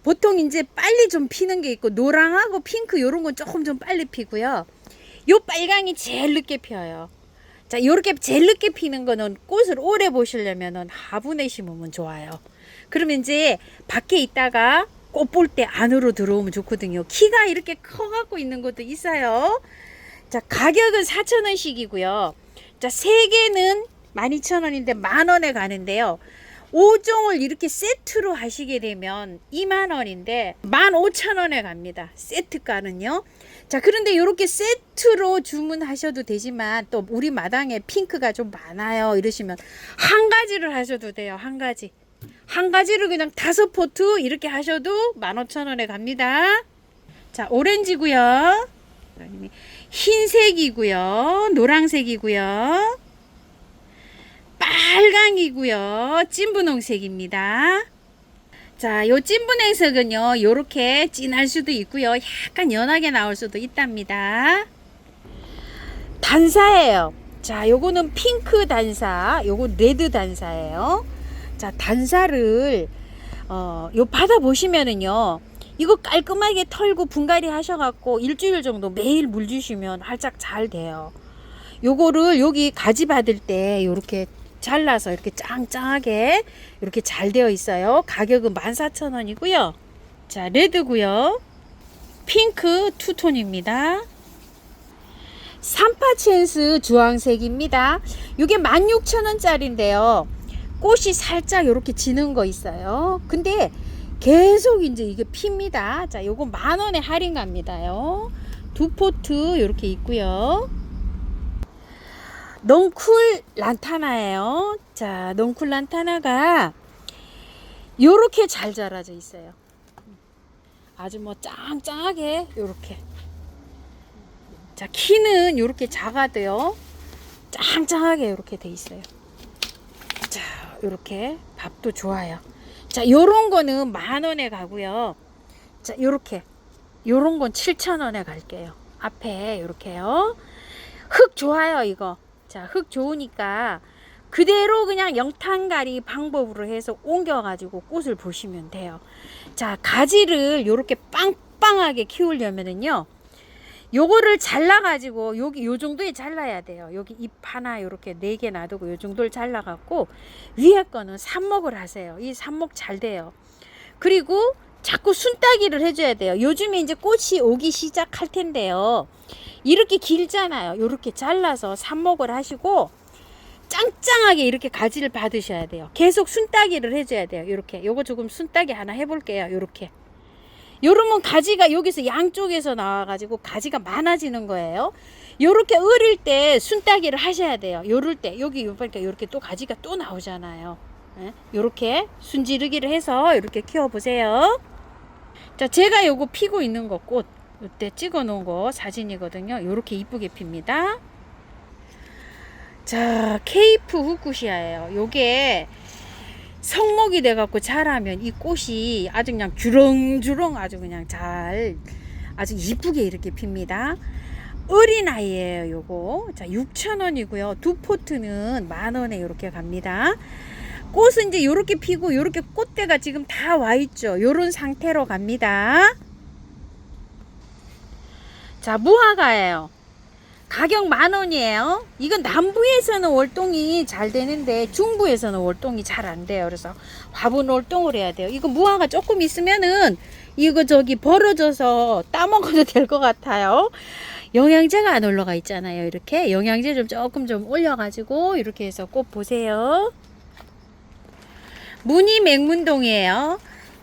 보통 이제 빨리 좀 피는 게 있고, 노랑하고 핑크 이런 건 조금 좀 빨리 피고요. 요 빨강이 제일 늦게 피어요. 자, 이렇게 제일 늦게 피는 거는 꽃을 오래 보시려면은 화분에 심으면 좋아요. 그러면 이제 밖에 있다가 꽃 볼 때 안으로 들어오면 좋거든요. 키가 이렇게 커갖고 있는 것도 있어요. 자, 가격은 4,000원씩이고요. 자, 3개는 12,000원인데 만원에 가는데요. 5종을 이렇게 세트로 하시게 되면 20,000원인데 15,000원에 갑니다. 세트가는요. 자, 그런데 이렇게 세트로 주문하셔도 되지만 또 우리 마당에 핑크가 좀 많아요 이러시면 한 가지를 하셔도 돼요. 한 가지. 한 가지를 그냥 5포트 이렇게 하셔도 15,000원에 갑니다. 자, 오렌지고요. 흰색이고요. 노란색이고요. 빨강이고요. 찐분홍색입니다. 자, 요 찐분홍색은요, 요렇게 진할 수도 있고요. 약간 연하게 나올 수도 있답니다. 단사예요. 자, 요거는 핑크 단사, 요거 레드 단사예요. 자, 단사를 요 받아 보시면은요, 이거 깔끔하게 털고 분갈이 하셔갖고 일주일 정도 매일 물 주시면 활짝 잘 돼요. 요거를 여기 가지 받을 때 요렇게 잘라서 이렇게 짱짱하게 이렇게 잘 되어 있어요. 가격은 14,000원이고요. 자, 레드고요. 핑크 투톤입니다. 삼파첸스 주황색입니다. 이게 16,000원짜리인데요. 꽃이 살짝 이렇게 지는 거 있어요. 근데 계속 이제 이게 핍니다. 자, 요거 10,000원에 할인 갑니다요. 두 포트 이렇게 있고요. 넝쿨 란타나예요. 자, 넝쿨 란타나가 요렇게 잘 자라져 있어요. 아주 뭐 짱짱하게 요렇게. 자, 키는 요렇게 작아도요. 짱짱하게 요렇게 돼 있어요. 자, 요렇게 밥도 좋아요. 자, 요런 거는 10,000원에 가고요. 자, 요렇게 요런 건 7,000원에 갈게요. 앞에 요렇게요. 흙 좋아요, 이거. 자, 흙 좋으니까 그대로 그냥 영탄가리 방법으로 해서 옮겨가지고 꽃을 보시면 돼요. 자, 가지를 요렇게 빵빵하게 키우려면은요, 요거를 잘라가지고 여기 요 정도에 잘라야 돼요. 여기 잎 하나 요렇게 4개 놔두고 요 정도를 잘라갖고 위에 거는 삽목을 하세요. 이 삽목 잘 돼요. 그리고 자꾸 순따기를 해줘야 돼요. 요즘에 이제 꽃이 오기 시작할 텐데요. 이렇게 길잖아요. 요렇게 잘라서 삽목을 하시고 짱짱하게 이렇게 가지를 받으셔야 돼요. 계속 순따기를 해줘야 돼요. 요렇게 요거 조금 순따기 하나 해볼게요. 요렇게 요러면 가지가 여기서 양쪽에서 나와가지고 가지가 많아지는 거예요. 요렇게 어릴 때 순따기를 하셔야 돼요. 요럴 때 여기 보니까 요렇게 또 가지가 또 나오잖아요. 요렇게 순지르기를 해서 이렇게 키워보세요. 자, 제가 요거 피고 있는 거 꽃 이때 찍어 놓은 거 사진이거든요. 요렇게 이쁘게 핍니다. 자, 케이프 후쿠시아예요. 요게 성목이 돼갖고 자라면 이 꽃이 아주 그냥 주렁주렁 아주 그냥 잘 아주 이쁘게 이렇게 핍니다. 어린아이예요. 요거 자, 6,000원이고요 두 포트는 10,000원에 이렇게 갑니다. 꽃은 이제 요렇게 피고 요렇게 꽃대가 지금 다 와 있죠. 요런 상태로 갑니다. 자, 무화과예요. 가격 10,000원이에요. 이건 남부에서는 월동이 잘 되는데 중부에서는 월동이 잘 안 돼요. 그래서 화분 월동을 해야 돼요. 이거 무화과 조금 있으면은 이거 저기 벌어져서 따먹어도 될 것 같아요. 영양제가 안 올라가 있잖아요. 이렇게 영양제 좀 조금 좀 올려가지고 이렇게 해서 꽃 보세요. 무늬 맹문동이에요.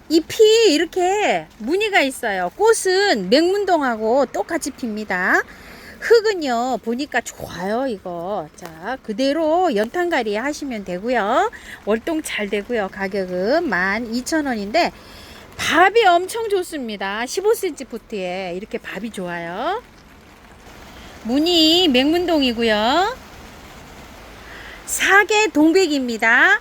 잎이 이렇게 무늬가 있어요. 꽃은 맹문동하고 똑같이 핍니다. 흙은요 보니까 좋아요. 이거 자, 그대로 연탄가리 하시면 되고요. 월동 잘 되고요. 가격은 12,000원인데 밥이 엄청 좋습니다. 15cm 포트에 이렇게 밥이 좋아요. 무늬 맹문동이고요. 사계 동백입니다.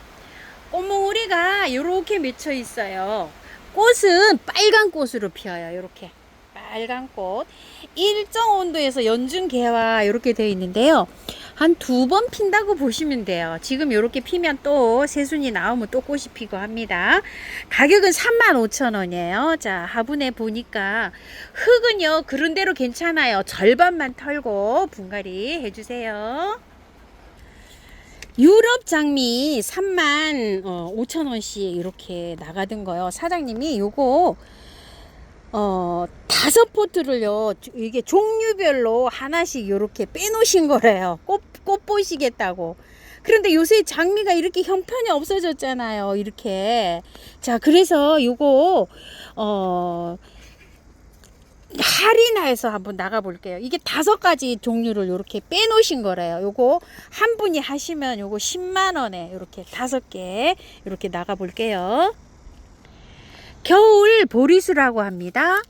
꽃몽우리가 이렇게 맺혀 있어요. 꽃은 빨간 꽃으로 피어요. 이렇게 빨간 꽃. 일정 온도에서 연중 개화 이렇게 되어 있는데요. 한 2번 핀다고 보시면 돼요. 지금 이렇게 피면 또 새순이 나오면 또 꽃이 피고 합니다. 가격은 35,000원이에요. 자, 화분에 보니까 흙은요 그런 대로 괜찮아요. 절반만 털고 분갈이 해주세요. 유럽 장미 35,000원씩 이렇게 나가던 거요. 사장님이 요거 5포트를요 이게 종류별로 하나씩 이렇게 빼놓으신 거래요. 꽃 보시겠다고. 그런데 요새 장미가 이렇게 형편이 없어졌잖아요. 이렇게. 자, 그래서 요거 할인해서 한번 나가 볼게요. 이게 5가지 종류를 이렇게 빼놓으신 거래요. 요거 한 분이 하시면 요거 10만원에 이렇게 5개 이렇게 나가 볼게요. 겨울 보리수라고 합니다.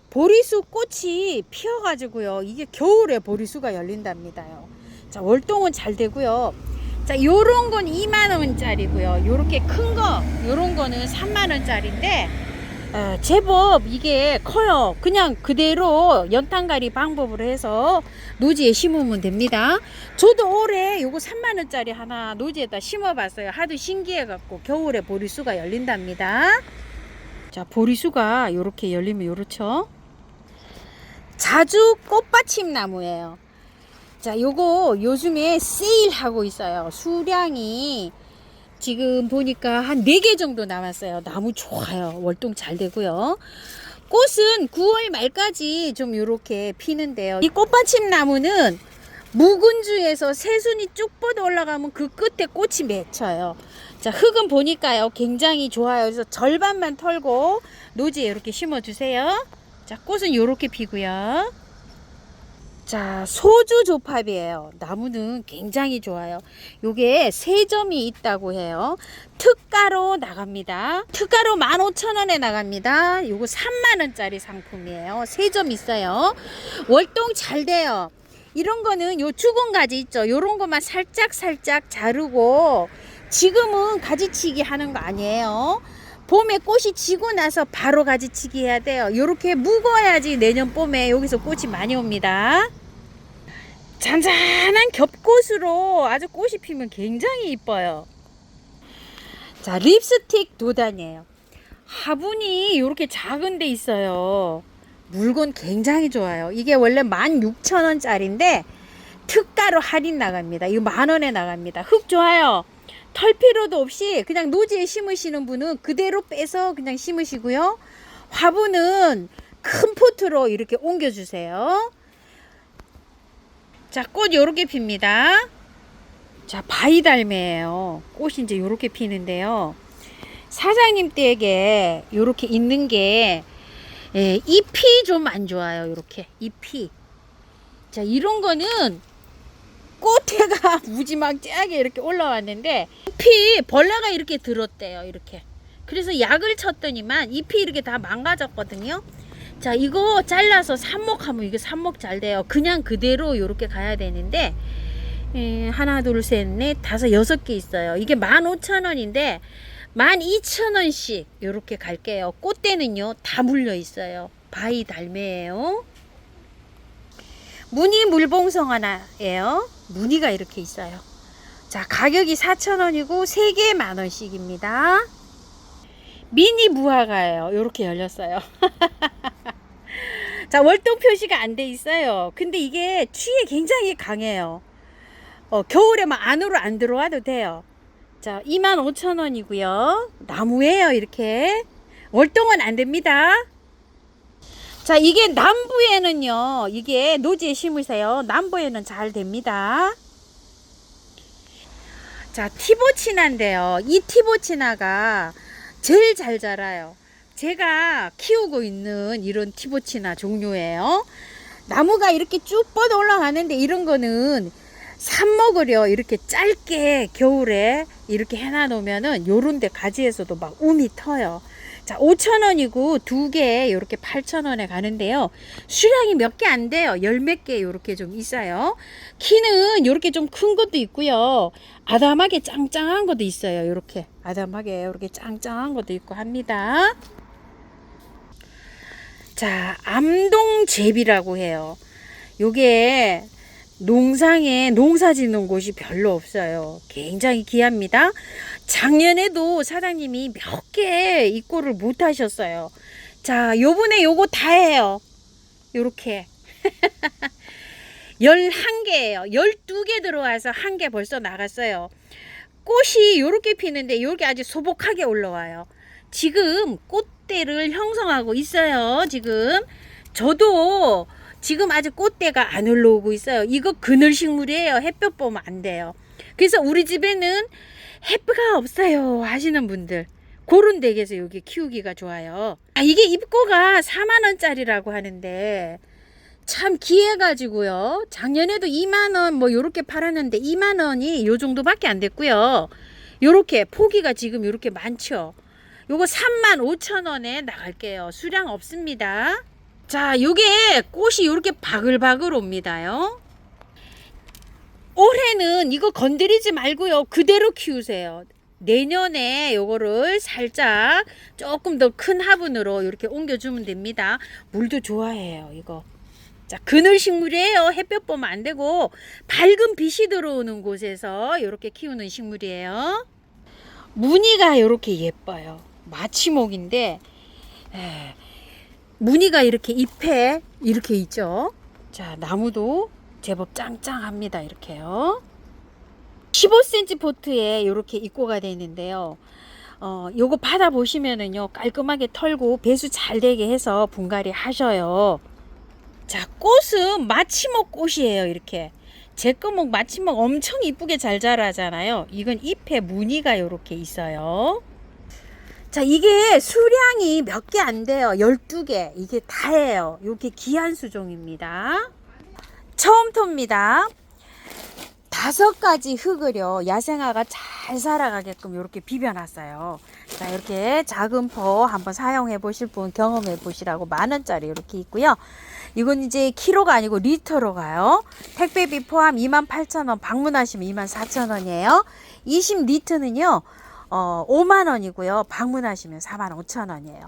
보리수 꽃이 피어가지고요. 이게 겨울에 보리수가 열린답니다요. 자, 월동은 잘 되고요. 자, 요런 건 2만원짜리고요. 요렇게 큰 거, 요런 거는 3만원짜리인데, 제법 이게 커요. 그냥 그대로 연탄가리 방법으로 해서 노지에 심으면 됩니다. 저도 올해 요거 3만원짜리 하나 노지에다 심어봤어요. 하도 신기해갖고 겨울에 보리수가 열린답니다. 자, 보리수가 이렇게 열리면 요렇죠. 자주 꽃받침 나무예요. 자, 요거 요즘에 세일하고 있어요. 수량이 지금 보니까 한 4개 정도 남았어요. 나무 좋아요. 월동 잘 되고요. 꽃은 9월 말까지 좀 이렇게 피는데요. 이 꽃받침 나무는 묵은주에서 새순이 쭉 뻗어 올라가면 그 끝에 꽃이 맺혀요. 자, 흙은 보니까요 굉장히 좋아요. 그래서 절반만 털고 노지에 이렇게 심어 주세요. 자, 꽃은 이렇게 피고요. 자, 소주 조팝이에요. 나무는 굉장히 좋아요. 요게 3점이 있다고 해요. 특가로 나갑니다. 특가로 15,000원에 나갑니다. 요거 3만원짜리 상품이에요. 3점 있어요. 월동 잘 돼요. 이런 거는 요 죽은 가지 있죠. 요런 것만 살짝 자르고, 지금은 가지치기 하는 거 아니에요. 봄에 꽃이 지고 나서 바로 가지치기 해야 돼요. 요렇게 묵어야지 내년 봄에 여기서 꽃이 많이 옵니다. 잔잔한 겹꽃으로 아주 꽃이 피면 굉장히 이뻐요. 자, 립스틱 도단이에요. 화분이 이렇게 작은 데 있어요. 물건 굉장히 좋아요. 이게 원래 16,000원짜리인데 특가로 할인 나갑니다. 이거 10,000원에 나갑니다. 흙 좋아요. 털 필요도 없이 그냥 노지에 심으시는 분은 그대로 빼서 그냥 심으시고요. 화분은 큰 포트로 이렇게 옮겨주세요. 자, 꽃 요렇게 핍니다. 자, 바이달매예요. 꽃이 이제 요렇게 피는데요. 사장님 댁에 요렇게 있는 게 잎이 좀 안 좋아요. 요렇게 잎이. 자, 이런 거는 꽃대가 무지막지하게 이렇게 올라왔는데 잎이 벌레가 이렇게 들었대요. 이렇게. 그래서 약을 쳤더니만 잎이 이렇게 다 망가졌거든요. 자, 이거 잘라서 삽목하면 이게 삽목 잘 돼요. 그냥 그대로 이렇게 가야 되는데 하나 둘 셋 넷 다섯 6개 있어요. 이게 15,000원인데 12,000원씩 이렇게 갈게요. 꽃대는요 다 물려 있어요. 바위 달매예요. 무늬 물봉성 하나예요. 무늬가 이렇게 있어요. 자, 가격이 4,000원이고 3개에 10,000원씩입니다. 미니 무화과예요. 이렇게 열렸어요. 자, 월동 표시가 안 돼 있어요. 근데 이게 추위에 굉장히 강해요. 겨울에 막 안으로 안 들어와도 돼요. 자, 25,000원이고요. 나무예요. 이렇게. 월동은 안 됩니다. 자, 이게 남부에는요, 이게 노지에 심으세요. 남부에는 잘 됩니다. 자, 티보치나인데요. 이 티보치나가 제일 잘 자라요. 제가 키우고 있는 이런 티보치나 종류예요. 나무가 이렇게 쭉 뻗어 올라가는데 이런 거는 삽목으로 이렇게 짧게 겨울에 이렇게 해놔 놓으면은 요런 데 가지에서도 막 움이 터요. 자, 5,000원이고 2개 이렇게 8,000원에 가는데요. 수량이 몇 개 안 돼요. 10몇 개 이렇게 좀 있어요. 키는 이렇게 좀 큰 것도 있고요. 아담하게 짱짱한 것도 있어요. 이렇게 아담하게 이렇게 짱짱한 것도 있고 합니다. 자, 암동제비라고 해요. 요게 농상에 농사 짓는 곳이 별로 없어요. 굉장히 귀합니다. 작년에도 사장님이 몇 개 입고를 못 하셨어요. 자, 요번에 요거 다 해요. 요렇게 11개예요. 12개 들어와서 1개 벌써 나갔어요. 꽃이 요렇게 피는데 요렇게 아주 소복하게 올라와요. 지금 꽃대를 형성하고 있어요. 지금 저도 지금 아직 꽃대가 안 올라오고 있어요. 이거 그늘식물이에요. 햇볕 보면 안 돼요. 그래서 우리 집에는 햇볕가 없어요 하시는 분들, 그런 댁에서 여기 키우기가 좋아요. 이게 입고가 4만원짜리라고 하는데 참 귀해가지고요. 작년에도 2만원 뭐 요렇게 팔았는데 2만원이 요 정도밖에 안 됐고요. 요렇게 포기가 지금 요렇게 많죠. 요거 35,000원에 나갈게요. 수량 없습니다. 자, 요게 꽃이 요렇게 바글바글 옵니다요. 올해는 이거 건드리지 말고요. 그대로 키우세요. 내년에 요거를 살짝 조금 더 큰 화분으로 이렇게 옮겨주면 됩니다. 물도 좋아해요, 이거. 자, 그늘식물이에요. 햇볕 보면 안 되고 밝은 빛이 들어오는 곳에서 이렇게 키우는 식물이에요. 무늬가 이렇게 예뻐요. 마취목인데 무늬가 이렇게 잎에 이렇게 있죠. 자, 나무도 제법 짱짱합니다. 이렇게요. 15cm 포트에 이렇게 입고가 되어 있는데요. 요거 받아보시면은요, 깔끔하게 털고 배수 잘 되게 해서 분갈이 하셔요. 자, 꽃은 마치목 꽃이에요. 이렇게 제꺼목 마치목 엄청 이쁘게 잘 자라잖아요. 이건 잎에 무늬가 이렇게 있어요. 자, 이게 수량이 몇 개 안 돼요. 12개. 이게 다예요. 이게 귀한 수종입니다. 처음토입니다. 5가지 흙을요, 야생화가 잘 살아가게끔 이렇게 비벼놨어요. 자, 이렇게 작은 포 한번 사용해 보실 분, 경험해 보시라고 10,000원짜리 이렇게 있고요. 이건 이제 키로가 아니고 리터로 가요. 택배비 포함 28,000원, 방문하시면 24,000원이에요. 20리터는요 50,000원이고요. 방문하시면 45,000원이에요.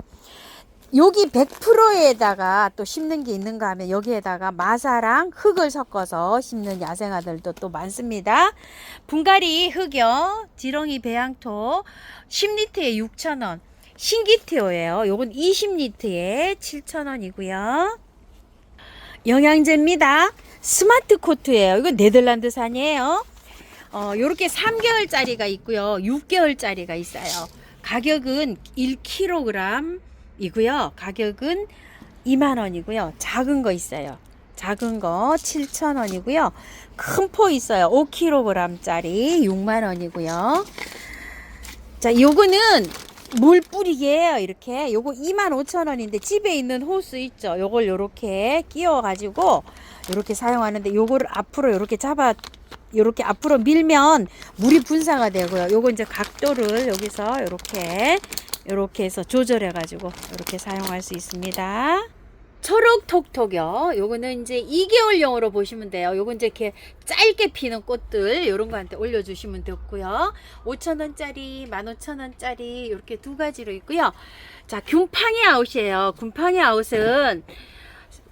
여기 100%에다가 또 심는 게 있는가 하면 여기에다가 마사랑 흙을 섞어서 심는 야생화들도 또 많습니다. 분갈이 흙이요, 지렁이 배양토 10리터에 6,000원, 신기티오예요. 요건 20리터에 7,000원이고요. 영양제입니다. 스마트 코트예요. 이건 네덜란드산이에요. 요렇게 3개월짜리가 있고요, 6개월짜리가 있어요. 가격은 1kg 이고요. 가격은 20,000원이고요. 작은 거 있어요. 작은 거 7,000원이고요. 큰 포 있어요. 5kg짜리 60,000원이고요. 자, 요거는 물 뿌리게요. 이렇게 요거 25,000원인데 집에 있는 호스 있죠. 요걸 요렇게 끼워 가지고 요렇게 사용하는데, 요거를 앞으로 요렇게 요렇게 앞으로 밀면 물이 분사가 되고요. 요거 이제 각도를 여기서 요렇게 해서 조절해 가지고 이렇게 사용할 수 있습니다. 초록톡톡이요. 요거는 이제 2개월용으로 보시면 돼요. 요건 이제 이렇게 짧게 피는 꽃들 요런 거한테 올려주시면 됐고요. 5,000원짜리, 15,000원짜리 이렇게 2가지로 있고요. 자, 균팡이 아웃이에요. 균팡이 아웃은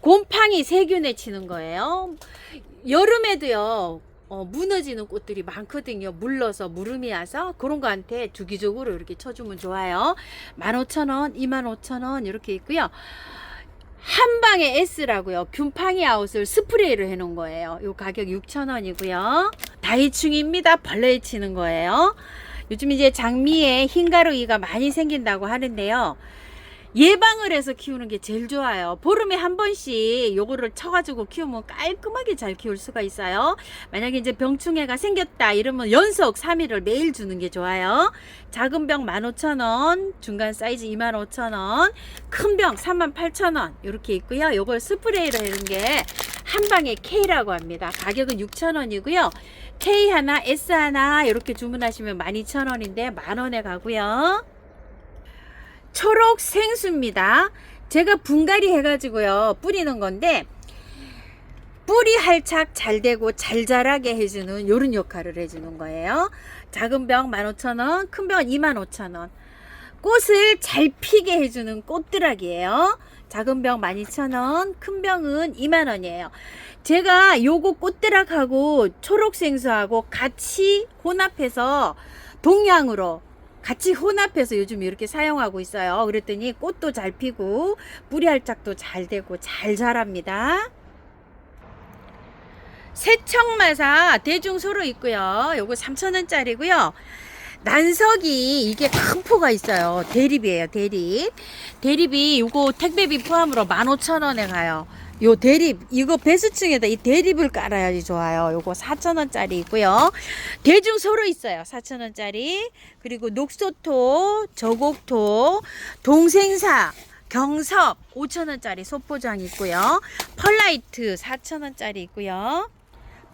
곰팡이 세균에 치는 거예요. 여름에도요, 무너지는 꽃들이 많거든요. 물러서 무름이 와서 그런 거한테 주기적으로 이렇게 쳐주면 좋아요. 15,000원, 25,000원 이렇게 있고요. 한방에 S라고요. 균팡이 아웃을 스프레이로 해놓은 거예요. 요 가격 6,000원이고요. 다이충입니다. 벌레에 치는 거예요. 요즘 이제 장미에 흰가루이가 많이 생긴다고 하는데요. 예방을 해서 키우는 게 제일 좋아요. 보름에 한 번씩 요거를 쳐가지고 키우면 깔끔하게 잘 키울 수가 있어요. 만약에 이제 병충해가 생겼다 이러면 연속 3일을 매일 주는 게 좋아요. 작은 병 15,000원, 중간 사이즈 25,000원, 큰 병 38,000원 이렇게 있고요. 요걸 스프레이로 해는 게 한방에 K라고 합니다. 가격은 6,000원이고요. K 하나, S 하나 이렇게 주문하시면 12,000원인데 만원에 가고요. 초록 생수입니다. 제가 분갈이 해가지고요 뿌리는 건데, 뿌리 활착 잘 되고 잘 자라게 해주는 요런 역할을 해주는 거예요. 작은 병 15,000원, 큰 병 25,000원. 꽃을 잘 피게 해주는 꽃드락이에요. 작은 병 12,000원, 큰 병은 20,000원이에요. 제가 요거 꽃드락하고 초록 생수하고 같이 혼합해서 동량으로 같이 혼합해서 요즘 이렇게 사용하고 있어요. 그랬더니 꽃도 잘 피고 뿌리 활착도 잘 되고 잘 자랍니다. 세척마사 대중소로 있고요. 요거 3,000원짜리고요. 난석이 이게 큰 포가 있어요. 대립이에요. 대립이 요거 택배비 포함으로 15,000원에 가요. 요 대립, 이거 배수층에다 이 대립을 깔아야지 좋아요. 요거 4,000원짜리 있고요. 대중소로 있어요. 4,000원짜리. 그리고 녹소토, 저곡토, 동생사, 경섭 5,000원짜리 소포장 있고요. 펄라이트 4,000원짜리 있고요.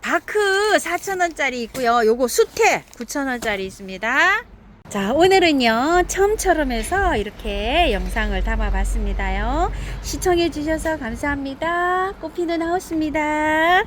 바크 4,000원짜리 있고요. 요거 수태 9,000원짜리 있습니다. 자, 오늘은요 처음처럼 해서 이렇게 영상을 담아 봤습니다요. 시청해 주셔서 감사합니다. 꽃피는 하우스입니다.